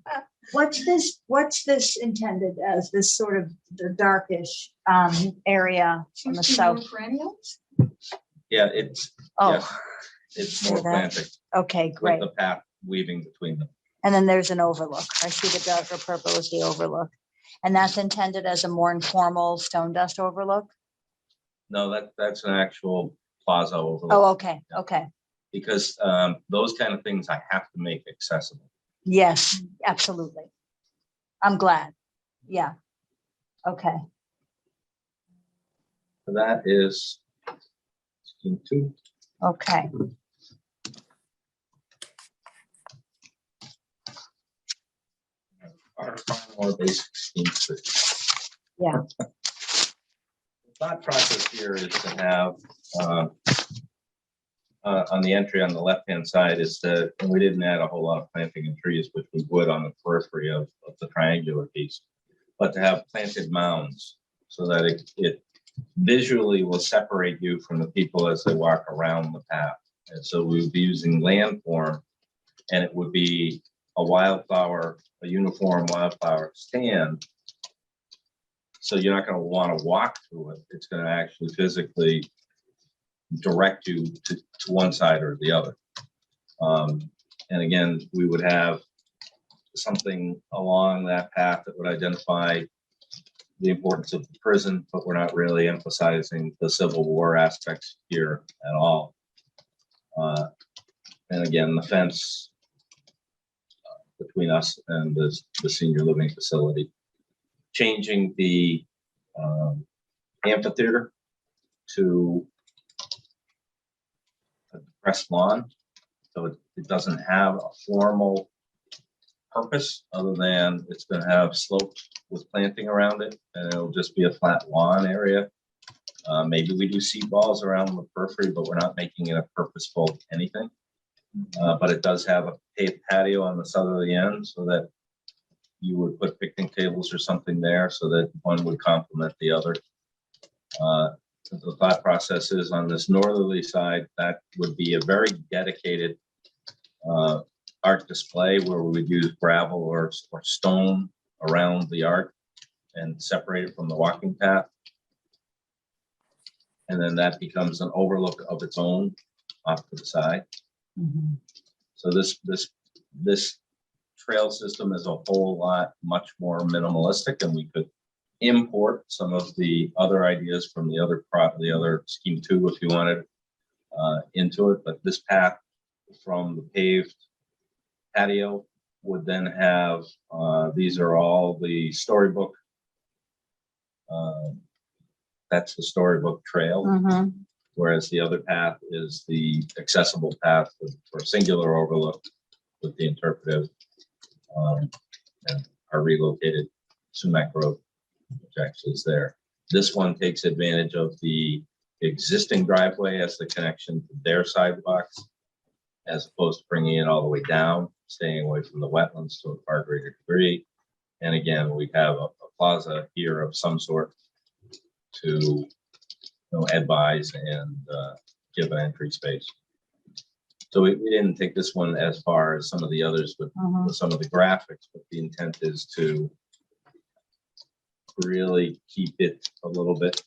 What's this intended as, this sort of the darkish area on the Seems to be more south? perennials. Yeah, it's Oh, it's more See that? planting okay, with great. the path weaving between them. And then there's an overlook. I see the darker purple is the overlook. And that's intended as a more informal stone dust overlook? No, that's an actual plaza overlook. Oh, okay, okay. Because those kind of things I have to make accessible. Yes, absolutely. I'm glad. Yeah. Okay. So that is scheme 2. Okay. Our more basic scheme 3. Yeah. The thought process here is to have on the entry on the left-hand side is that, and we didn't add a whole lot of planting and trees, which we would on the periphery of the triangular piece, but to have planted mounds so that it visually will separate you from the people as they walk around the path. And so we would be using landform, and it would be a uniform wildflower stand. So you're not going to want to walk through it. It's going to actually physically direct you to one side or the other. And again, we would have something along that path that would identify the importance of the prison, but we're not really emphasizing the Civil War aspects here at all. And again, the fence between us and the senior living facility. Changing the amphitheater to a depressed lawn. So it doesn't have a formal purpose other than it's going to have slopes with planting around it, and it'll just be a flat lawn area. Maybe we do seed balls around the periphery, but we're not making it a purposeful anything. But it does have a paved patio on the southerly end so that you would put picnic tables or something there so that one would complement the other. The thought process is on this northerly side, that would be a very dedicated art display where we would use gravel or stone around the art and separate it from the walking path. And then that becomes an overlook of its own off to the side. Mhm. So this trail system is a whole lot much more minimalistic, and we could import some of the other ideas from the other scheme 2 if you wanted into it. But this path from the paved patio would then have these are all the storybook. That's the storybook trail. Mhm. Whereas the other path is the accessible path for singular overlook with the interpretive and our relocated Sumac Road, which actually is there. This one takes advantage of the existing driveway as the connection to their sidewalks, as opposed to bringing it all the way down, staying away from the wetlands to a far greater degree. And again, we have a plaza here of some sort to advise and give an entry space. So we didn't take this one as far as some of the others with some of the graphics, but the intent is to really keep it a little bit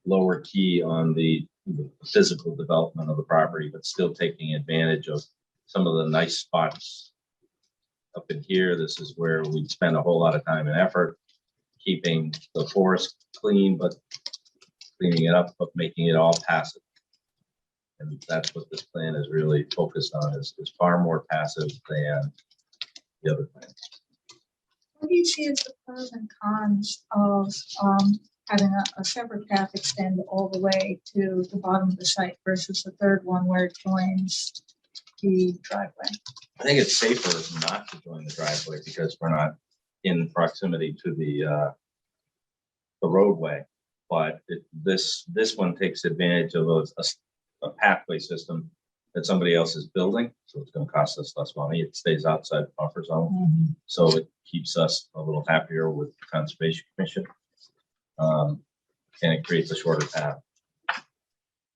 lower key on the physical development of the property, but still taking advantage of some of the nice spots up in here. This is where we spend a whole lot of time and effort keeping the forest clean, but cleaning it up, but making it all passive. And that's what this plan is really focused on, is far more passive than the other plans. What do you see as the pros and cons of having a separate path extend all the way to the bottom of the site versus the third one where it joins the driveway? I think it's safer not to join the driveway because we're not in proximity to the roadway. But this one takes advantage of a pathway system that somebody else is building, so it's going to cost us less money. It stays outside the buffer zone, so it keeps us a little happier with the Conservation Commission, and it creates a shorter path.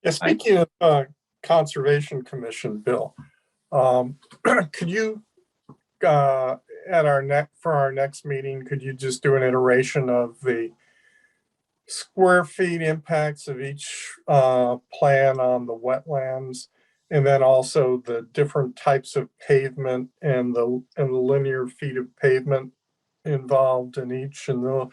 Yeah, speaking of Conservation Commission, Bill, could you for our next meeting, could you just do an iteration of the square feet impacts of each plan on the wetlands, and then also the different types of pavement and the linear feet of pavement involved in each and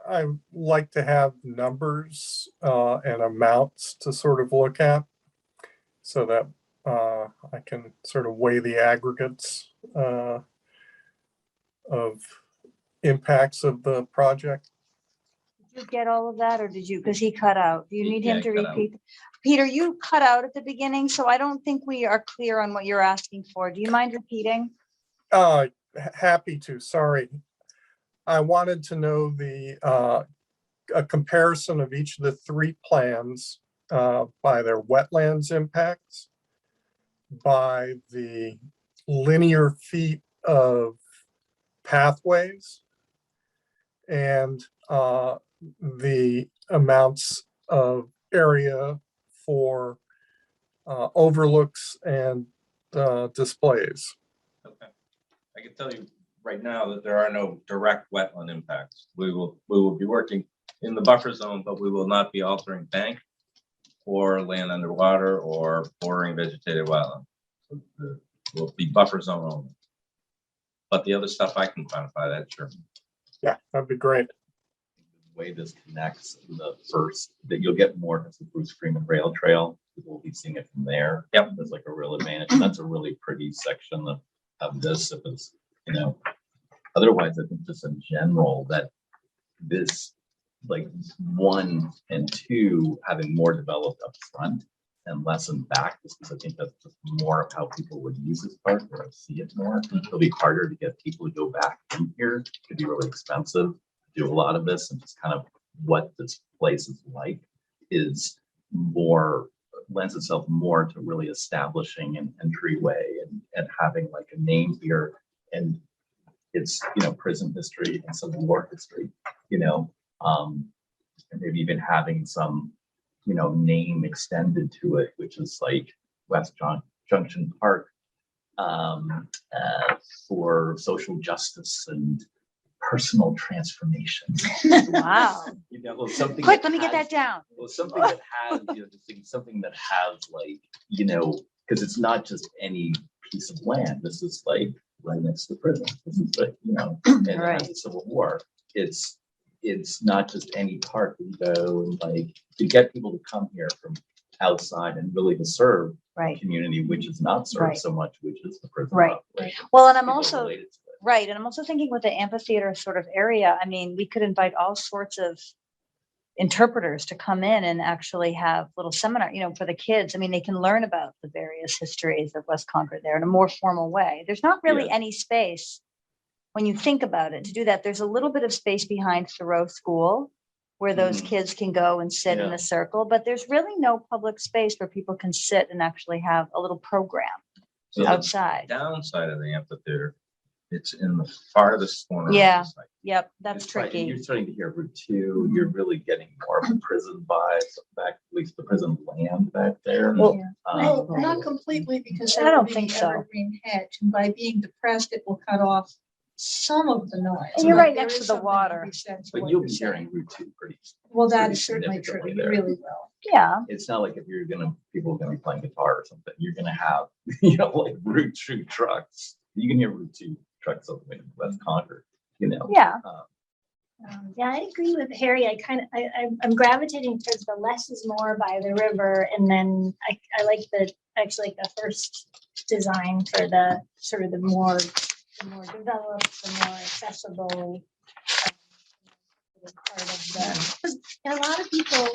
I like to have numbers and amounts to sort of look at so that I can sort of weigh the aggregates of impacts of the project. Did you get all of that, or did you, because he cut out? Do you need him Yeah, to he cut out. repeat? Peter, you cut out at the beginning, so I don't think we are clear on what you're asking for. Do you mind repeating? Happy to, sorry. I wanted to know a comparison of each of the three plans by their wetlands impacts, by the linear feet of pathways, and the amounts of area for overlooks and displays. Okay. I can tell you right now that there are no direct wetland impacts. We will be working in the buffer zone, but we will not be altering bank or land underwater or bordering vegetated wetland. Will be buffer zone only. But the other stuff I can quantify that, sure. Yeah, that'd be great. The way this connects the first, that you'll get more of the Bruce Freeman Rail Trail. We'll be seeing it from there. Yep. There's like a real advantage. That's a really pretty section of this. If it's, otherwise I think just in general that this like 1 and 2 having more developed up front and less in back, just because I think that's just more of how people would use this park or see it more. It'll be harder to get people to go back in here. It could be really expensive to do a lot of this, and just kind of what this place is like is more, lends itself more to really establishing an entryway and having like a name here. And it's, prison history and Civil War history, and maybe even having some, name extended to it, which is like West Junction Park for social justice and personal transformation. Wow. Something. Quick, let me get that down. Well, something that has, something that has like, because it's not just any piece of land. This is like right next to the prison. This is like, and it has the Civil War. It's not just any park. You go and like to get people to come here from outside and really to serve the community, which is not served so much, which is the prison. Well, and I'm People also related to it. right, and I'm also thinking with the amphitheater sort of area. I mean, we could invite all sorts of interpreters to come in and actually have little seminar, for the kids. I mean, they can learn about the various histories of West Concord there in a more formal way. There's not really any space when you think about it to do that. There's a little bit of space behind Thoreau School where those kids can go and sit in a circle, but there's really no public space where people can sit and actually have a little program outside. The downside of the amphitheater, it's in the farthest corner. Yeah. Of the site. Yep, that's It's right, and tricky. you're starting to hear Route 2. You're really getting more of a prison vibes back, at least the prison land back there. Well, Well, not completely, because I that don't would be think the so. evergreen hedge, and by being depressed, it will cut off some of the noise. And you're But right there next is to the something water. be said to But what you'll you're be saying. hearing Route 2 pretty. Well, that pretty is certainly true. significantly You there. really will. Yeah. It's not like if people are gonna be playing guitar or something, you're gonna have, like Route 2 trucks. You can hear Route 2 trucks up in West Concord, Yeah. Yeah, I agree with Harry. I'm gravitating towards the less is more by the river, and then I like the first design for the sort of the more developed, the more accessible part of the. Because a lot of people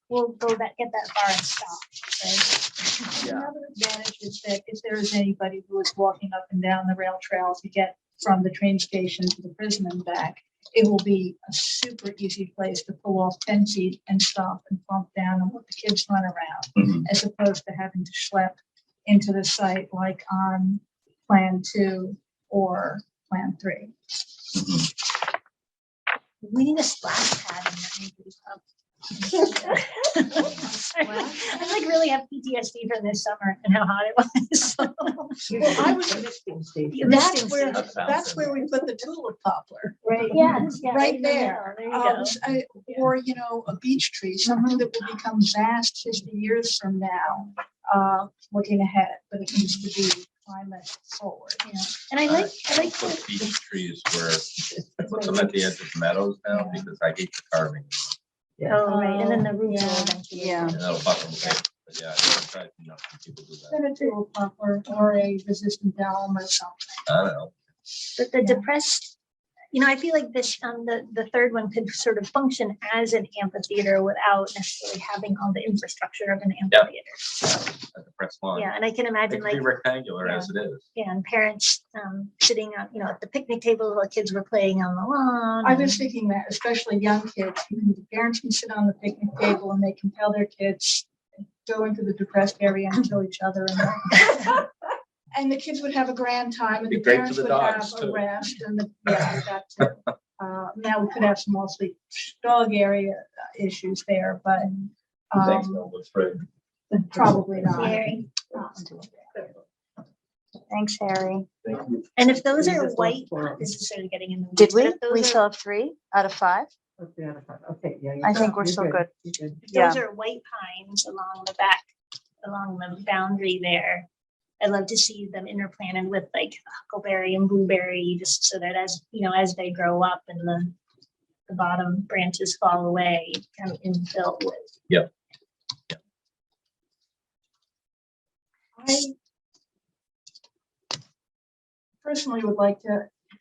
will get that far and stop. Right? Yeah. Another advantage is that if there is anybody who is walking up and down the rail trail to get from the train station to the prison and back, it will be a super easy place to pull off 10 feet and stop and bump down and let the kids run around, Mhm. as opposed to having to schlep into the site like on Plan 2 or Plan 3. We need a splash pad in there. I like really have PTSD from this summer and how hot it was. Well, I was Misting station. That's where That's we put the tulip poplar. Right, yes, yeah, Right in the middle. there. There you go. Or, a beech tree, something that will become vast 50 years from now, looking ahead, but it needs to be climate forward. Yeah. And I like Put beech trees where, put them at the edge of meadows now, because I hate the carving, oh, right, and then the roots will Yeah. eventually. Yeah. and that'll buckle the paper. But yeah, sometimes, you know, people do that. Then a table poplar or a resistant elm or something. I don't know. But the Yeah. depressed, I feel like this, the third one could sort of function as an amphitheater without necessarily having all the infrastructure of an amphitheater. At the press lawn. Yeah, and I can It imagine can be like, rectangular as it is. yeah, and parents sitting on, at the picnic table while kids were playing on the lawn. I was thinking that, especially young kids, the parents can sit on the picnic table and they can tell their kids, go into the depressed area and kill each other. And the kids would have a grand time and Be the great for parents the would have dogs, a too. rest and that too. Now we could have some mostly dog area issues there, but Thanks, Bill. Looks great. probably not. Scary. Thanks, Harry. Thank you. And if those are Jesus, white, for- not necessarily getting in the. Did weeds, but we? if those We are- still have 3 out of 5? Okay, okay, yeah. I think we're you're still good. You're good. If those are white pines along the back, along the boundary there. I'd love to see them interplanted with like huckleberry and blueberry, just so that as they grow up and the bottom branches fall away, kind of infill with. I personally would like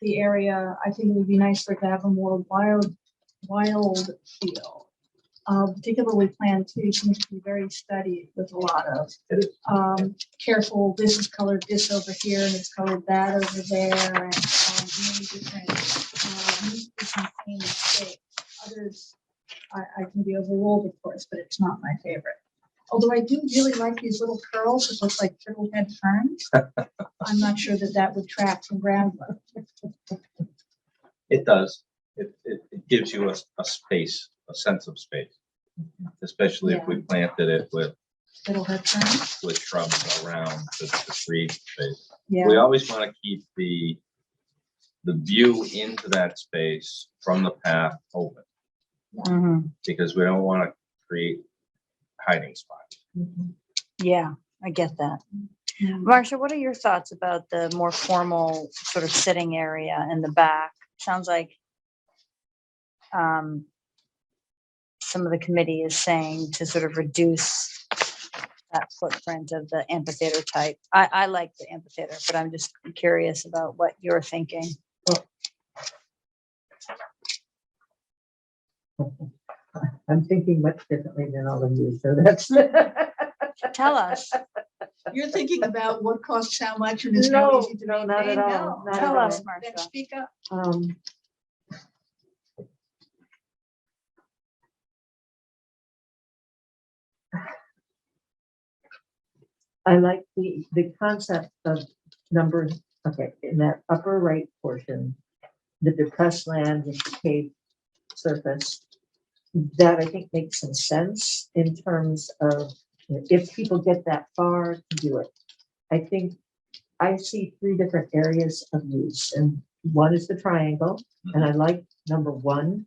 the area, I think it would be nice for it to have a more wild feel. Particularly Plan 2 seems to be very studied with a lot of careful, this is colored this over here and it's colored that over there and many different shapes. Others, I can be overruled, of course, but it's not my favorite. Although I do really like these little curls that look like fiddlehead ferns. I'm not sure that would track from ground level. It does. It gives you a space, a sense of space, especially if we planted it with Fiddlehead ferns. shrubs around the tree space. Yeah. We always want to keep the view into that space from the path open, because we don't want to create hiding spots. Yeah, I get that. Marcia, what are your thoughts about the more formal sort of sitting area in the back? Sounds like some of the committee is saying to sort of reduce that footprint of the amphitheater type. I like the amphitheater, but I'm just curious about what you're thinking. I'm thinking much differently than all of you, so that's. Tell us. You're thinking about what costs how much and is No, not easy to no, not maintain. at all, No, not Tell at us, all. Marcia. Then speak up. I like the concept of number, okay, in that upper right portion, the depressed land with the paved surface. That I think makes some sense in terms of if people get that far to do it. I think I see 3 different areas of use, and one is the triangle, and I like number 1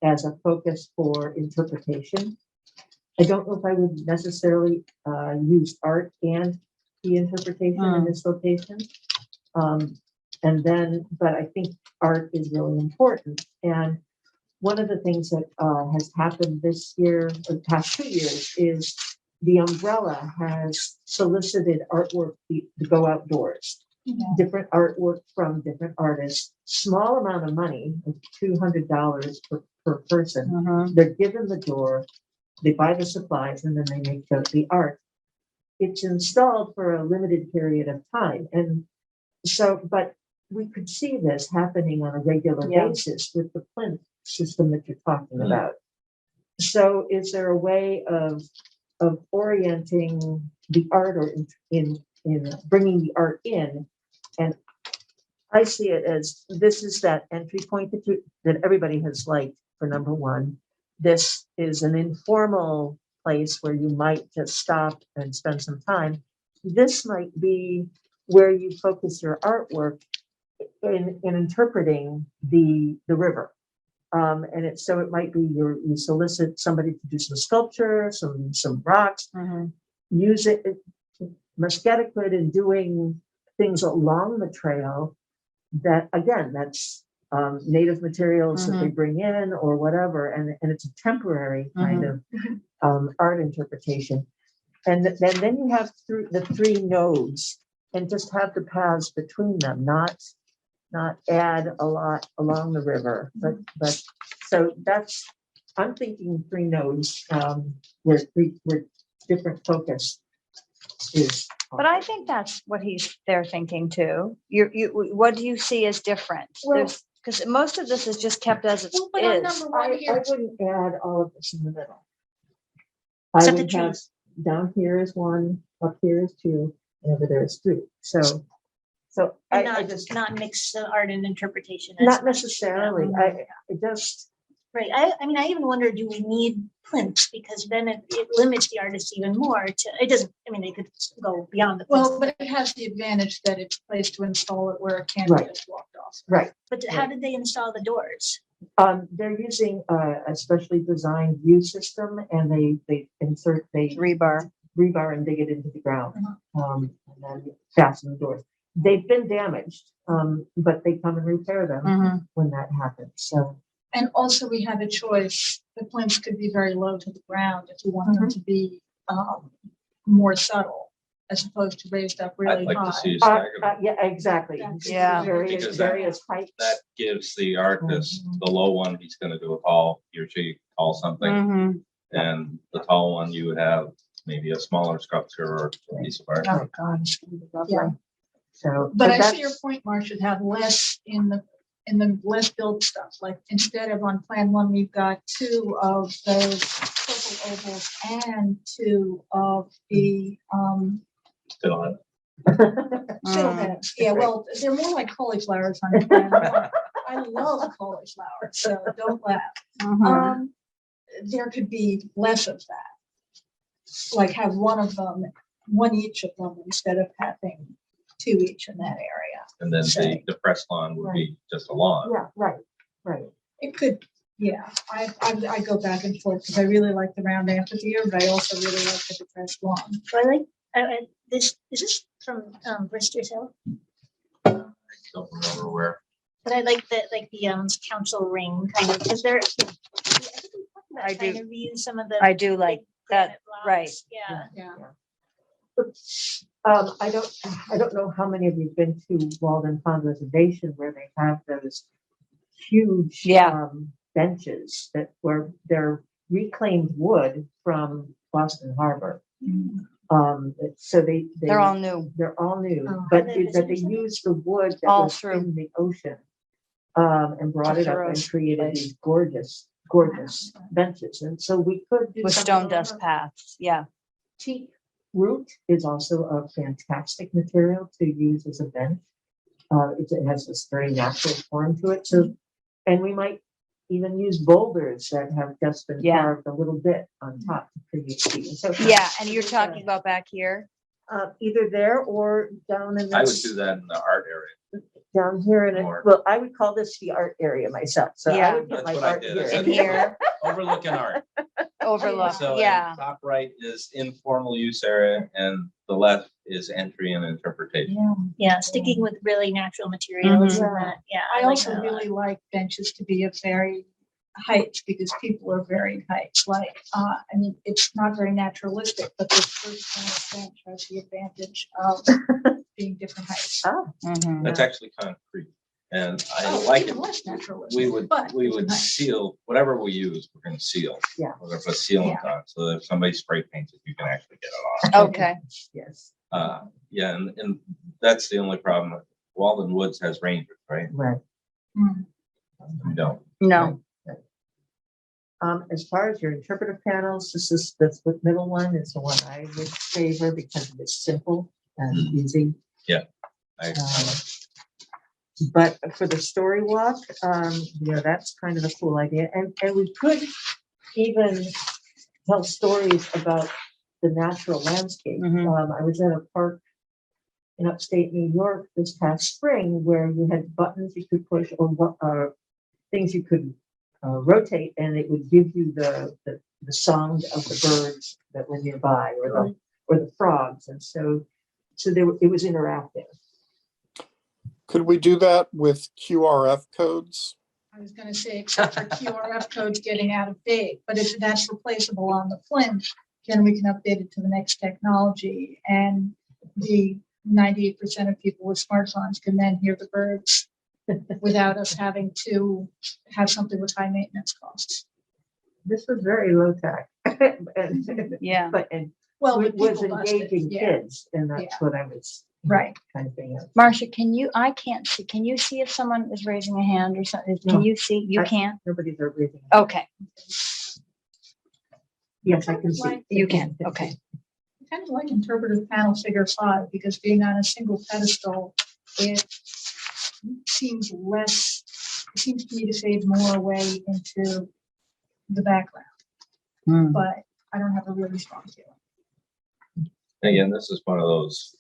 as a focus for interpretation. I don't know if I would necessarily use art and the interpretation in this location. And then, but I think art is really important. And one of the things that has happened this year, or the past 2 years, is the umbrella has solicited artwork to go outdoors. Different artwork from different artists, small amount of money, $200 per person. They're given the door, they buy the supplies, and then they make the art. It's installed for a limited period of time. And so, but we could see this happening on a regular basis with the Plinth system that you're talking about. So is there a way of orienting the art or in bringing the art in? And I see it as this is that entry point that everybody has liked for number 1. This is an informal place where you might just stop and spend some time. This might be where you focus your artwork in interpreting the river. And so it might be you solicit somebody to do some sculpture, some rocks, use it. Muscatiquid in doing things along the trail that, again, that's native materials that they bring in or whatever, and it's a temporary kind of art interpretation. And then you have the three nodes and just have the paths between them, not add a lot along the river, but so that's, I'm thinking three nodes where different focus is. But I think that's what they're thinking too. What do you see as different? Well- Because most of this is just kept as it Well, but on is. number one I here, wouldn't add all of this in the middle. I Except the would have, trees. down here is one, up here is two, and over there is three. So And I not, just, not mix the art and interpretation. as not much, necessarily, yeah. I just, Right, I mean, I even wonder, do we need plinths, because then it limits the artist even more to, it doesn't, I mean, they could go beyond the plinth. well, but it has the advantage that it's placed to install it where it can't Right. be just walked off. right. But how did they install the doors? They're using a specially designed view system, and they insert, Rebar. rebar and dig it into the ground. And then fasten the doors. They've been damaged, but they come and repair them when that happens, so. And also we have a choice. The plinths could be very low to the ground if you want them to be more subtle, as opposed to raised up I'd really like high. to see a stagger. Yeah, exactly. Yeah. Various, Because that- various heights. That gives the artist, the low one, he's gonna do a tall, he or she tall something. Mhm. And the tall one, you would have maybe a smaller sculpture or a piece of art. Oh, God, it's gonna be lovely. Yeah. So. But I see that's- your point, Mark, should have less in the less build stuff. Like instead of on plan one, we've got two of those purple ovals and two of the Still have. fiddleheads. Yeah, well, they're more like cauliflowers on plan one. I love cauliflower, so don't laugh. Mhm. There could be less of that. Like have one each of them instead of having two each in that area. And then Say. the press lawn would be just a lawn. Yeah, right. It could, yeah, I go back and forth because I really like the round amphitheater, but I also really like the depressed lawn. So I like, this, is this from Brewster's Hill? Don't remember where. But I like the council ring kind of, because they're. I do. Kind of reuse some of the. I do like big that, granite blocks. right. Yeah. Yeah. I don't know how many of you have been to Walden Pond Reservation where they have those huge Yeah. Benches where they're reclaimed wood from Boston Harbor. So They're all new. they're all new, Oh. but Are they that they visitors? use the wood that All was through. in the ocean and brought it up and Thorough created place. these gorgeous benches. And so we could do With something stone along dust those paths. Yeah. Teak root is also a fantastic material to use as a bench. It has this very natural form to it. So, and we might even use boulders that have just been Yeah. carved a little bit on top to create seating. So Yeah. And you're talking about back here? either there or down in I would this, do that in the art area. down here in it. Or- Well, I would call this the art area myself. So I Yeah. would put That's my what I art did. I here. said In here, Overlooking art. overlook. So Yeah. top right is informal use area and the left is entry and interpretation. Yeah, sticking with really natural materials Mhm. and that, yeah. I like also that a lot. really like benches to be of varied heights because people are varied heights. Like, I mean, it's not very naturalistic, but this first kind of bench has the advantage of being different heights. Oh, Mhm. That's actually concrete. And I Oh, like even it. less naturalistic. We would but seal, nice. whatever we use, we're gonna seal. Yeah. We're gonna put sealant on, so that if somebody spray paints it, you can actually get it off. Okay. yes, Yeah, and that's the only problem. Walden Woods has rangers, right? right. Mm. We don't. No. As far as your interpretive panels, this middle one is the one I would favor because it is simple and easy. I- But for the story walk, that's kind of a cool idea. And we could even tell stories about the natural landscape. Mhm. I was at a park in upstate New York this past spring where you had buttons you could push or things you could rotate, and it would give you the sound of the birds that were nearby or the frogs. And so it was interactive. Could we do that with QRF codes? I was gonna say, except for QRF codes getting out of date, but if that's replaceable on the Plinth, then we can update it to the next technology. And the 98% of people with smartphones can then hear the birds without us having to have something with high maintenance costs. This was very low tech. And- Yeah. But, and Well, it but was people busted, engaging yeah. kids, and that's Yeah. what I was. Right. Kind of thing. Marcia, I can't see, can you see if someone is raising a hand or something? Can No. you see? You I- can't? Nobody's are raising. Okay, Yes, I can see. you can, okay. Kind of like interpretive panel figure 5, because being on a single pedestal, it seems to me to fade more away into the background, but I don't have a really strong feeling. Again, this is one of those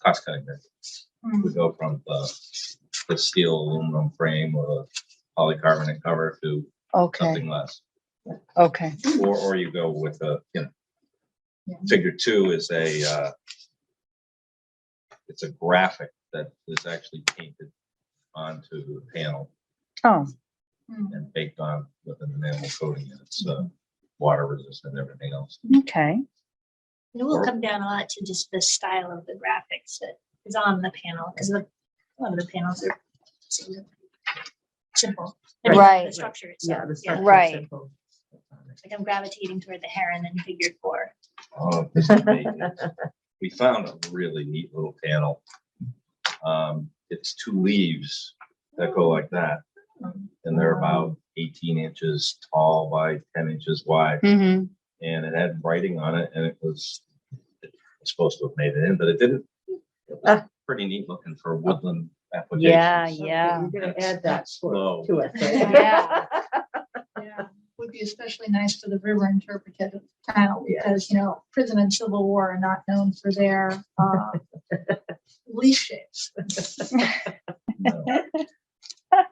cost cutting methods. Hmm. We go from the steel aluminum frame with a polycarbonate cover to Okay, something less. okay. Or you go with Yeah. figure 2 is it's a graphic that is actually painted onto the panel Oh, Hmm. and baked on with an enamel coating, and it's water resistant and everything else. okay. It will come down a lot to just the style of the graphics that is on the panel, because a lot of the panels are simple. I mean, Right. The structure Yeah, itself. the Yeah, structure. Right. simple. like I'm gravitating toward the heron in figure 4. Oh, this is amazing. We found a really neat little panel. It's 2 leaves that go like that, and they're about 18 inches tall by 10 inches wide. Mm-hmm. And it had writing on it, and it was supposed to have made it in, but it didn't. It was pretty neat looking for woodland applications. Yeah, Okay, yeah. You're gonna add that Slow. to it. Yeah. Yeah, would be especially nice for the river interpretive panel, because, prison and Civil War are not known for their leaf shapes. No. I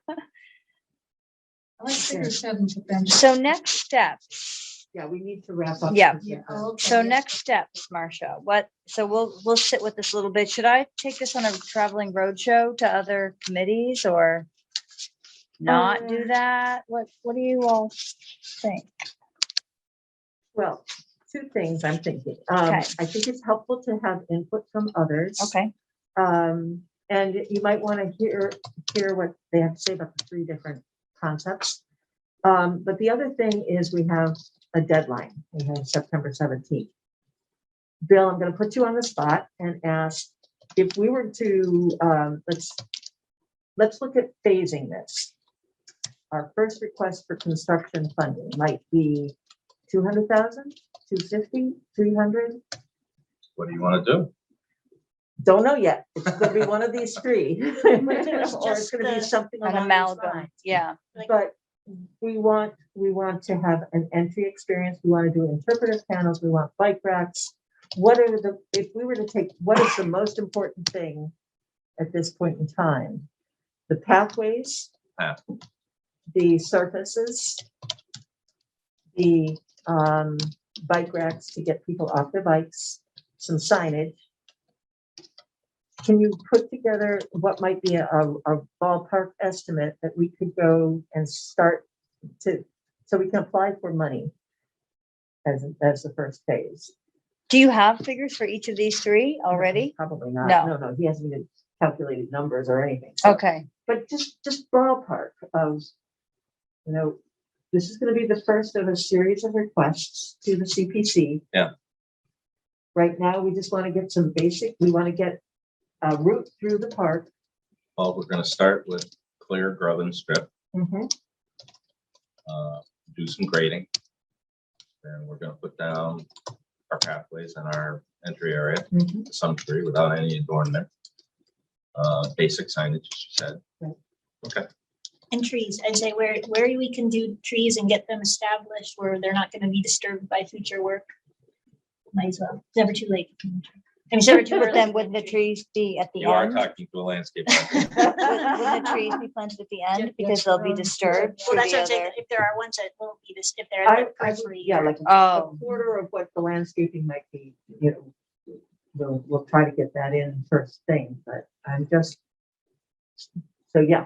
like figure 7s with them. So next steps. Yeah, we need to wrap up. Yeah. this, Yeah, okay, So yeah. next steps, Marcia, so we'll sit with this a little bit. Should I take this on a traveling roadshow to other committees or not do that? What do you all think? Well, 2 things I'm thinking. Okay. I think it's helpful to have input from others. Okay, And you might want to hear what they have to say about the 3 different concepts. But the other thing is we have a deadline. We have September 17th. Bill, I'm going to put you on the spot and ask if we were to, let's look at phasing this. Our first request for construction funding might be 200,000, 250, 300. What do you want to do? Don't know yet. It's going to be one of these 3. Or it's just going to be the- something an along those amalgam, lines. yeah. But we want to have an entry experience. We want to do interpretive panels. We want bike racks. If we were to take, what is the most important thing at this point in time? The pathways, Path. the surfaces, the bike racks to get people off their bikes, some signage. Can you put together what might be a ballpark estimate that we could go and start so we can apply for money as the first phase? Do you have figures for each of these 3 already? Probably not. No. No, he hasn't even calculated numbers or anything. So- Okay, But just ballpark of, this is going to be the first of a series of requests to the CPC. Yeah. Right now, we just want to get we want to get a route through the park. Well, we're going to start with clear grub and strip, Mhm. do some grading. Then we're going to put down our pathways and our entry area Mhm. to some degree without any adornment. Basic signage, as you said. Right. Okay. And trees, I'd say where we can do trees and get them established where they're not going to be disturbed by future work. Might as well. It's never too late. I mean, it's never too but early. then would the trees be at the You are end? talking to a landscape. Would the trees be planted at the end because they'll be disturbed? Well, through that's the what I'm saying. other- If there are ones that won't be this, if they're like periphery. Yeah, like Oh. a quarter of what the landscaping might be, we'll try to get that in first thing, but I'm just So, yeah.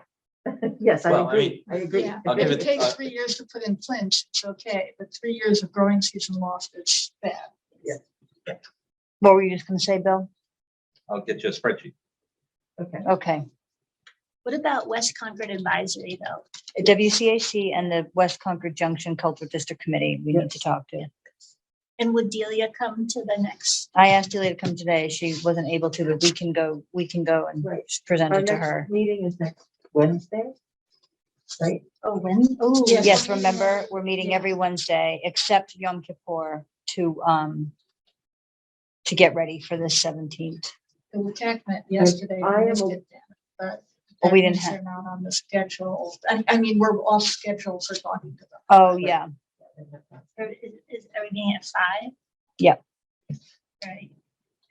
Yes, I Well, I agree. I agree. Yeah, I'll if give it it, takes 3 years to put in Plinth, it's okay, but 3 years of growing season lost, it's bad. What were you just gonna say, Bill? I'll get you a spreadsheet. Okay. Okay. What about West Concord Advisory though? WCAC and the West Concord Junction Cultural District Committee, we need to Yes. talk to. And would Delia come to the next? I asked Julia to come today. She wasn't able to, but we can go and Right. present Our it to next her. meeting is next Wednesday, right? Oh, when? Oh, Yes. Yes, remember, we're meeting every Wednesday except Yom Kippur to get ready for the 17th. The WCAC met yesterday. I missed am a- it, but Oh, we that didn't means have- They're not on the schedule. I mean, we're off schedule for talking to them. Oh, yeah. Is everything at 5? Yep. Right.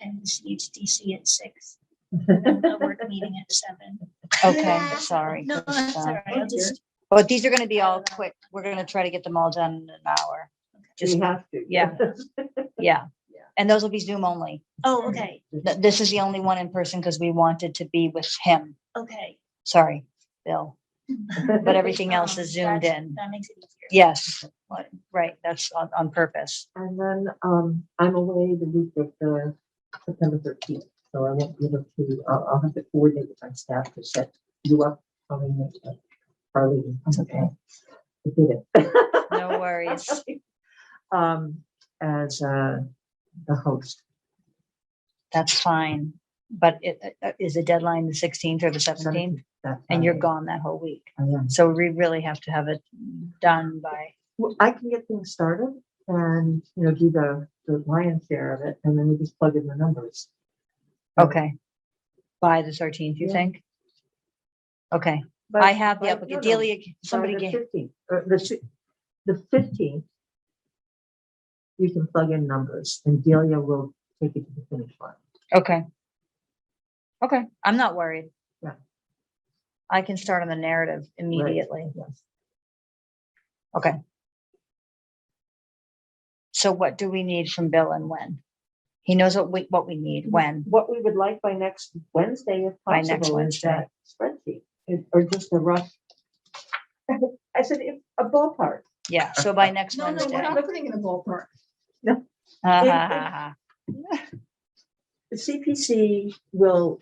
And CHDC at 6. A work meeting at 7. Okay, sorry. No, that's all right. I'll just, But these are gonna be all quick. We're gonna try to get them all done in an hour. Just, We have to. yeah. yeah. And those will be Zoom only. oh, okay, This is the only one in person because we wanted to be with him. okay. Sorry, Bill, but everything else is zoomed That's- in. That makes it easier. Yes, right, that's on purpose. And then, I'm away the week of the September 13th, so I won't be able to, I'll have to coordinate with my staff to set you up. Harley, okay. I did it. No worries. As, the host. That's fine. But is the deadline the 16th or the 17th? That And you're Friday. gone that whole week. I am. So we really have to have it done by, Well, I can get things started and, do the lion's share of it, and then we just plug in the numbers. okay. By the 13th, you Yeah. think? Okay, But- I have the but application. no, no, Delia, by somebody the gave, 15th, or the 15th, you can plug in numbers and Delia will take it to the finish line. okay. Okay, I'm not worried. Yeah. I can start on the narrative immediately. Yes. Okay. So what do we need from Bill and when? He knows what we need, when. What we would like by next Wednesday, if By next possible, is Wednesday. that spreadsheet, or just a rough. I said, a ballpark. Yeah, so by next No, Wednesday. we're not putting in a ballpark. Ha, ha, ha, ha. The CPC will,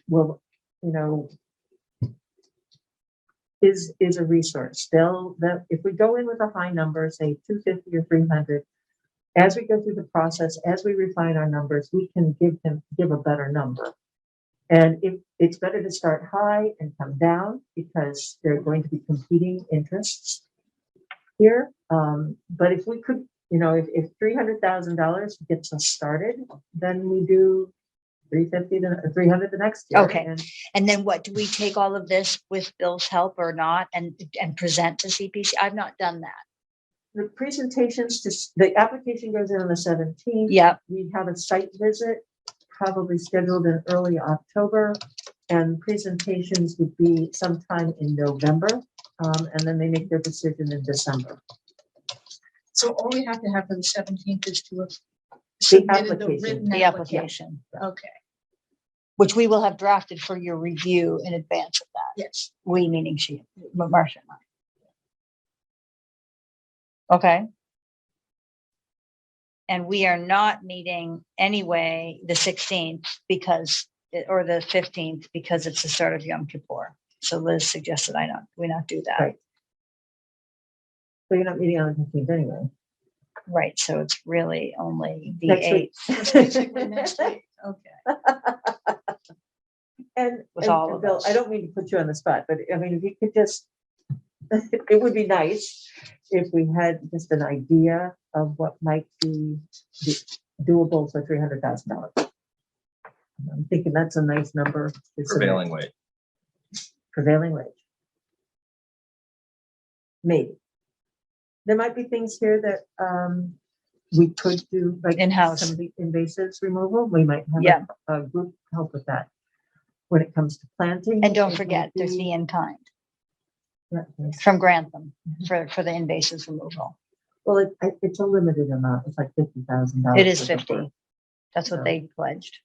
is a resource. If we go in with a high number, say 250 or 300, as we go through the process, as we refine our numbers, we can give a better number. And it's better to start high and come down because there are going to be competing interests here. But if we could, if $300,000 gets us started, then we do 350 to 300 the next year. Okay. And then what, do we take all of this with Bill's help or not and present to CPC? I've not done that. The presentations, the application goes in on the 17th. Yep, We have a site visit probably scheduled in early October, and presentations would be sometime in November, and then they make their decision in December. So all we have to have for the 17th is to have submitted the application. written the application. application, Okay, which we will have drafted for your review in advance of that. yes. We meaning she, Marcia and I. Okay. And we are not meeting anyway the 16th or the 15th because it's the start of Yom Kippur. So Liz suggested we not do that. Right. So you're not meeting on the 15th anyway. Right, so it's really only the Next 8th. week. It's basically next week. Okay. And all of Bill, us. I don't mean to put you on the spot, but I mean, if you could just, it would be nice if we had just an idea of what might be doable for $300,000. I'm thinking that's a nice number. It's a Prevailing wage. Prevailing wage. Maybe. There might be things here that we could do, like In-house. some of the invasives removal. We might have Yeah. a group help with that. When it comes to planting. And don't it forget, might there's be- the in-kind Yeah, yes. from Grantham for the invasive removal. Well, it's a limited amount. It's like $50,000. It is 50. That's what So- they pledged.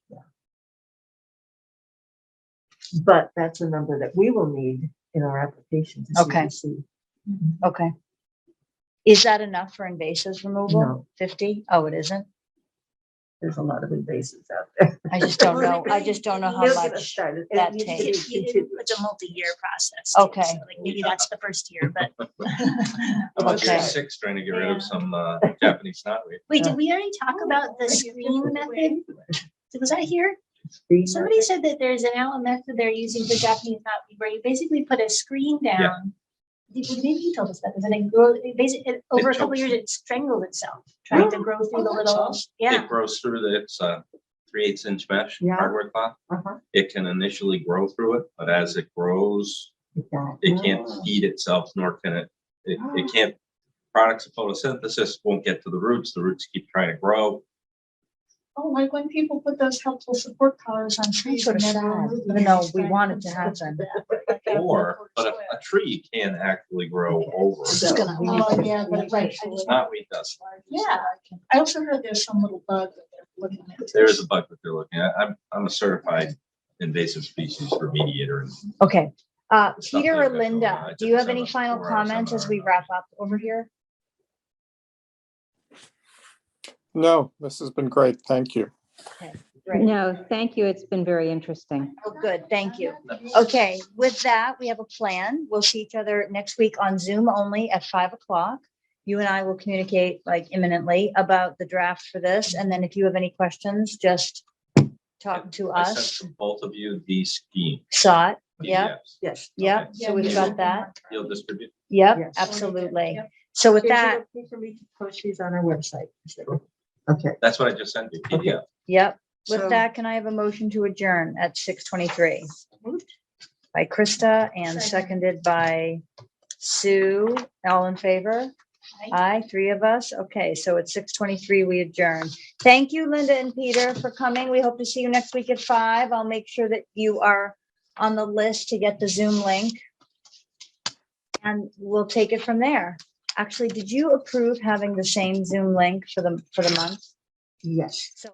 But that's a number that we will need in our application to Okay. CPC. Okay. Is that enough for invasives removal? No. 50? Oh, it isn't? There's a lot of invasives out there. I just don't know. I just don't know how It'll get us much. started. It that needs to takes. be continuous. It's a multi-year process. too, Okay. so, Like maybe that's the first year, but. I'm up Okay. here 6 trying to get rid Yeah. of some Japanese knotweed. Wait, did we already talk about the screen method? Was that here? Screen Somebody said that there's an Allen method they're using for Japanese knotweed where you basically put a screen down. Maybe you told us that, and then it basically, over a couple of years, it strangled itself, trying to grow through the little, yeah. It grows through it's a 3/8 inch mesh Yeah. hardware cloth. Uh-huh. It can initially grow through it, but as it grows, it can't feed itself, nor can it can't, products of photosynthesis won't get to the roots. The roots keep trying to grow. Oh, like when people put those helpful support collars on trees. Sort of and never sad, remove them. even though we want it to happen. But a tree can actually grow over. This is gonna- Oh, yeah, but right. I just- Knotweed does. Yeah, I also heard there's some little bug that they're looking at. There is a bug that they're looking at. I'm a certified invasive species remediator. And Okay. Stuff Peter like or that going on. Linda, I do did you have this any on a final 4-hour comments as we seminar. wrap up over here? No, this has been great. Thank you. Great. No, thank you. It's been very interesting. Oh, good. Thank you. Okay, with that, we have a plan. We'll see each other next week on Zoom only at 5 o'clock. You and I will communicate like imminently about the draft for this. And then if you have any questions, just talk to I sent us. to both of you the scheme. Saw it. Yep, PDFs. Yes. yep. Okay. So we've got that. You'll distribute. Yep, Yes. absolutely. Yep. So with Is it that, okay for me to post these on our website? Okay. That's what I just sent you, PDF. yep. So- With that, can I have a motion to adjourn at 6:23? By Krista and seconded by Sue. All in favor? Aye, 3 of us. Okay, so at 6:23, we adjourn. Thank you, Linda and Peter, for coming. We hope to see you next week at 5. I'll make sure that you are on the list to get the Zoom link. And we'll take it from there. Actually, did you approve having the same Zoom link for the month? Yes. So